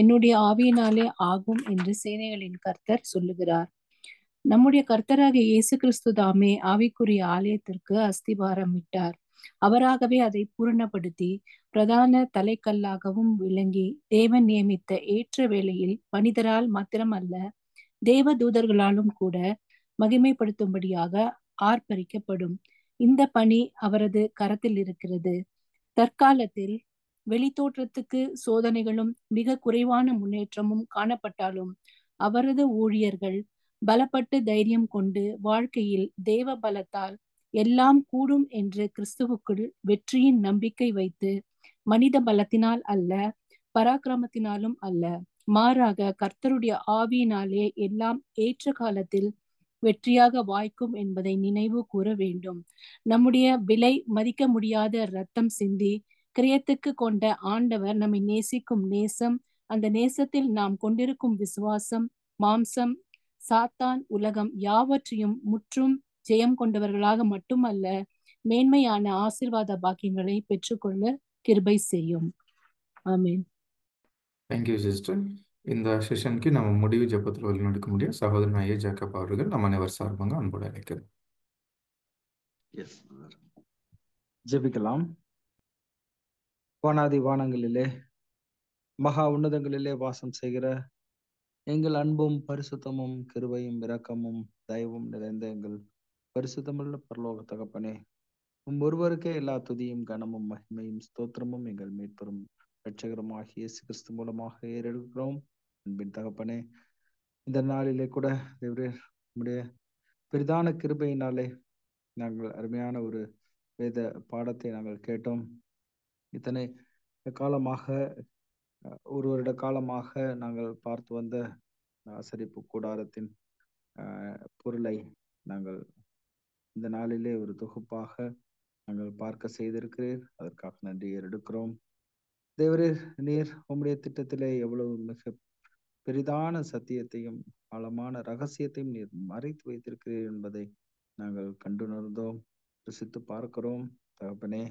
என்னுடைய ஆவியினாலே ஆகும் என்று சேனைகளின் கர்த்தர் சொல்லுகிறார். நம்முடைய கர்த்தராகிய இயேசு கிறிஸ்து தாமே ஆவிக்குரிய ஆலயத்திற்கு அஸ்திபாரம் இட்டார். அவராகவே அதை பூரணப்படுத்தி பிரதான தலைக்கல்லாகவும் விளங்கி தேவன் நியமித்த ஏற்ற வேளையில் மனிதரால் மாத்திரமல்ல தேவ தூதர்களாலும் கூட மகிமைப்படுத்தும்படியாக ஆர்ப்பரிக்கப்படும். இந்த பணி அவரது கரத்தில் இருக்கிறது. தற்காலத்தில் வெளித்தோற்றத்துக்கு சோதனைகளும் மிக குறைவான முன்னேற்றமும் காணப்பட்டாலும் அவரது ஊழியர்கள் பலப்பட்டு தைரியம் கொண்டு வாழ்க்கையில் தேவ பலத்தால் எல்லாம் கூடும் என்று கிறிஸ்துவுக்குள் வெற்றியின் நம்பிக்கை வைத்து மனித பலத்தினால் அல்ல, பராக்கிரமத்தினாலும் அல்ல, மாறாக கர்த்தருடைய ஆவியினாலே எல்லாம் ஏற்ற காலத்தில் வெற்றியாக வாய்க்கும் என்பதை நினைவு கூற வேண்டும். நம்முடைய விலை மதிக்க முடியாத இரத்தம் சிந்தி கிரியத்துக்கு கொண்ட ஆண்டவர் நம்மை நேசிக்கும் நேசம், அந்த நேசத்தில் நாம் கொண்டிருக்கும் விசுவாசம், மாம்சம், சாத்தான், உலகம் யாவற்றையும் முற்றும் ஜெயம் கொண்டவர்களாக மட்டுமல்ல, மேன்மையான ஆசீர்வாத பாக்கியங்களை பெற்றுக்கொள்ள கிருபை செய்யும். ஆமென். Thank you sister. இந்த செஷனுக்கு நம்ம முடிவு ஜெபத்தில் வழிநடக்க முடியும் சகோதரன் ஐயா ஜேக்கப் அவர்கள் நம்ம அனைவர் சார்பாக அன்போடு அழைக்கிறேன். எஸ் ஜெபிக்கலாம். வானாதி வானங்களிலே மகா உன்னதங்களிலே வாசம் செய்கிற எங்கள் அன்பும் பரிசுத்தமும் கிருபையும் இரக்கமும் தயவும் நிறைந்த எங்கள் பரிசுத்தமுள்ள பரலோக தகப்பனே, ஒருவருக்கே எல்லா துதியும் கனமும் மகிமையும் ஸ்தோத்திரமும் எங்கள் மீட்பெரும் இரட்சகருமாகிய இயேசு கிறிஸ்து மூலமாக ஏறெடுக்கிறோம். அன்பின் தகப்பனே, இந்த நாளிலே கூட தேவரே உம்முடைய பெரிதான கிருபையினாலே நாங்கள் அருமையான ஒரு வேத பாடத்தை நாங்கள் கேட்டோம். இத்தனை காலமாக ஒரு வருட காலமாக நாங்கள் பார்த்து வந்த ஆசரிப்பு கூடாரத்தின் பொருளை நாங்கள் இந்த நாளிலே ஒரு தொகுப்பாக நாங்கள் பார்க்க செய்திருக்கிறீர். அதற்காக நன்றி எடுக்கிறோம். தேவரே, நீர் உம்முடைய திட்டத்திலே எவ்வளவு மிக பெரிதான சத்தியத்தையும் ஆழமான ரகசியத்தையும் நீர் மறைத்து வைத்திருக்கிறீர் என்பதை நாங்கள் கண்டுணர்ந்தோம், ருசித்து பார்க்கிறோம். தகப்பனே,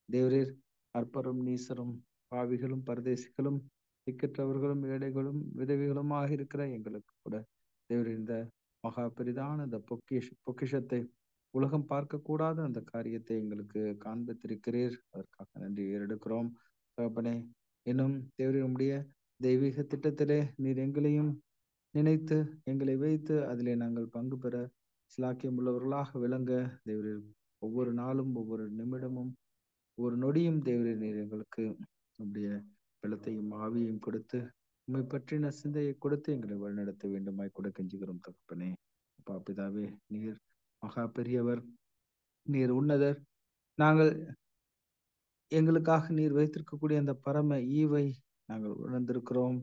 தேவரீர் அற்பரும் நீசரும் பாவிகளும் பரதேசிகளும் திக்கற்றவர்களும் ஏழைகளும் விதவிகளுமாக இருக்கிற எங்களுக்கு கூட தேவரீர் இந்த மகா பெரிதான இந்த பொக்கிஷத்தை உலகம் பார்க்க கூடாத அந்த காரியத்தை எங்களுக்கு காண்பித்திருக்கிறீர். அதற்காக நன்றி எடுக்கிறோம். தகப்பனே, இன்னும் தேவரீர் உம்முடைய தெய்வீக திட்டத்திலே நீர் எங்களையும் நினைத்து எங்களை வைத்து அதிலே நாங்கள் பங்கு பெற சிலாக்கியம் உள்ளவர்களாக விளங்க தேவரீர் ஒவ்வொரு நாளும் ஒவ்வொரு நிமிடமும் ஒவ்வொரு நொடியும் தேவரீர் நீர் எங்களுக்கு நம்முடைய பலத்தையும் ஆவியையும் கொடுத்து உண்மை பற்றின சிந்தையை கொடுத்து எங்களை வழிநடத்த வேண்டுமாய் கூட கெஞ்சுகிறோம். தகப்பனே, அப்பா பிதாவே, நீர் மகா பெரியவர், நீர் உன்னதர். நாங்கள் எங்களுக்காக நீர் வைத்திருக்கக்கூடிய அந்த பரம ஈவை நாங்கள் உணர்ந்திருக்கிறோம்,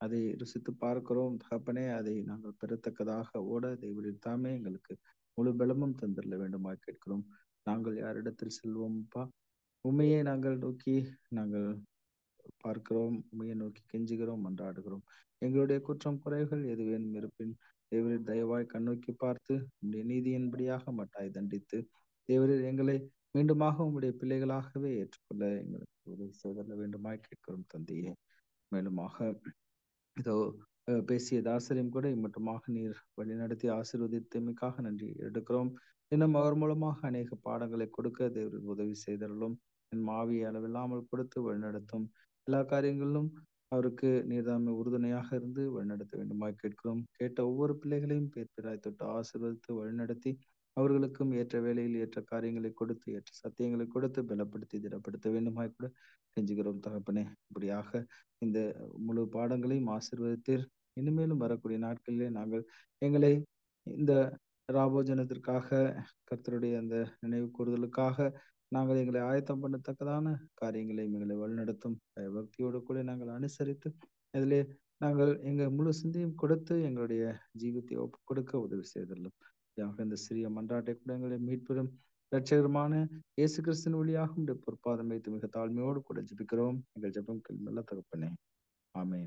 அதை ருசித்து பார்க்கிறோம். தகப்பனே, அதை நாங்கள் பெறத்தக்கதாக ஓட தேவரீர் தாமே எங்களுக்கு முழு பலமும் தந்திரல வேண்டுமாய் கேட்கிறோம். நாங்கள் யாரிடத்தில் செல்வோம்ப்பா? உண்மையை நாங்கள் நோக்கி நாங்கள் பார்க்கிறோம், உண்மையை நோக்கி கெஞ்சுகிறோம், மன்றாடுகிறோம். எங்களுடைய குற்றம் குறைகள் எதுவேனும் இருப்பின் தேவரீர் தயவாய் கண்ணோக்கி பார்த்து உம்முடைய நீதியின்படியாக மட்டாய் தண்டித்து தேவரீர் எங்களை மீண்டுமாக உம்முடைய பிள்ளைகளாகவே ஏற்றுக்கொள்ள எங்களுக்கு உதவி செய்தல வேண்டுமாய் கேட்கிறோம் தந்தையே. மேலுமாக இதோ பேசிய தாசரையும் கூட இம்மட்டுமாக நீர் வழிநடத்தி ஆசீர்வதித்தமைக்காக நன்றி எடுக்கிறோம். இன்னும் அவர் மூலமாக அநேக பாடங்களை கொடுக்க தேவரீர் உதவி செய்தலும் என் மாவியை அளவில்லாமல் கொடுத்து வழிநடத்தும் எல்லா காரியங்களிலும் அவருக்கு நீர்தாமை உறுதுணையாக இருந்து வழிநடத்த வேண்டுமாய் கேட்கிறோம். கேட்ட ஒவ்வொரு பிள்ளைகளையும் பேர் பேராய் தொட்டு ஆசீர்வதித்து வழிநடத்தி அவர்களுக்கும் ஏற்ற வேலையில் ஏற்ற காரியங்களை கொடுத்து ஏற்ற சத்தியங்களை கொடுத்து பலப்படுத்தி திடப்படுத்த வேண்டுமாய் கூட கெஞ்சுகிறோம். தகப்பனே, இப்படியாக இந்த முழு பாடங்களையும் ஆசீர்வதித்தீர். இனிமேலும் வரக்கூடிய நாட்களிலே நாங்கள் எங்களை இந்த ராபோஜனத்திற்காக கர்த்தருடைய அந்த நினைவு கூறுதலுக்காக நாங்கள் எங்களை ஆயத்தம் பண்ணத்தக்கதான காரியங்களை எங்களை வழிநடத்தும் பக்தியோடு கூட நாங்கள் அனுசரித்து அதிலே நாங்கள் எங்கள் முழு சிந்தையும் கொடுத்து எங்களுடைய ஜீவித்தை ஒப்பு கொடுக்க உதவி செய்துள்ளோம். இந்த சிறிய மன்றாட்டை கூட எங்களை மீட்பெறும் இரட்சகருமான இயேசு கிறிஸ்துவின் வழியாக பொறுப்பாதம் வைத்து மிக தாழ்மையோடு கூட ஜெபிக்கிறோம். எங்கள் ஜெபம் நல்ல தகப்பனே, ஆமென்.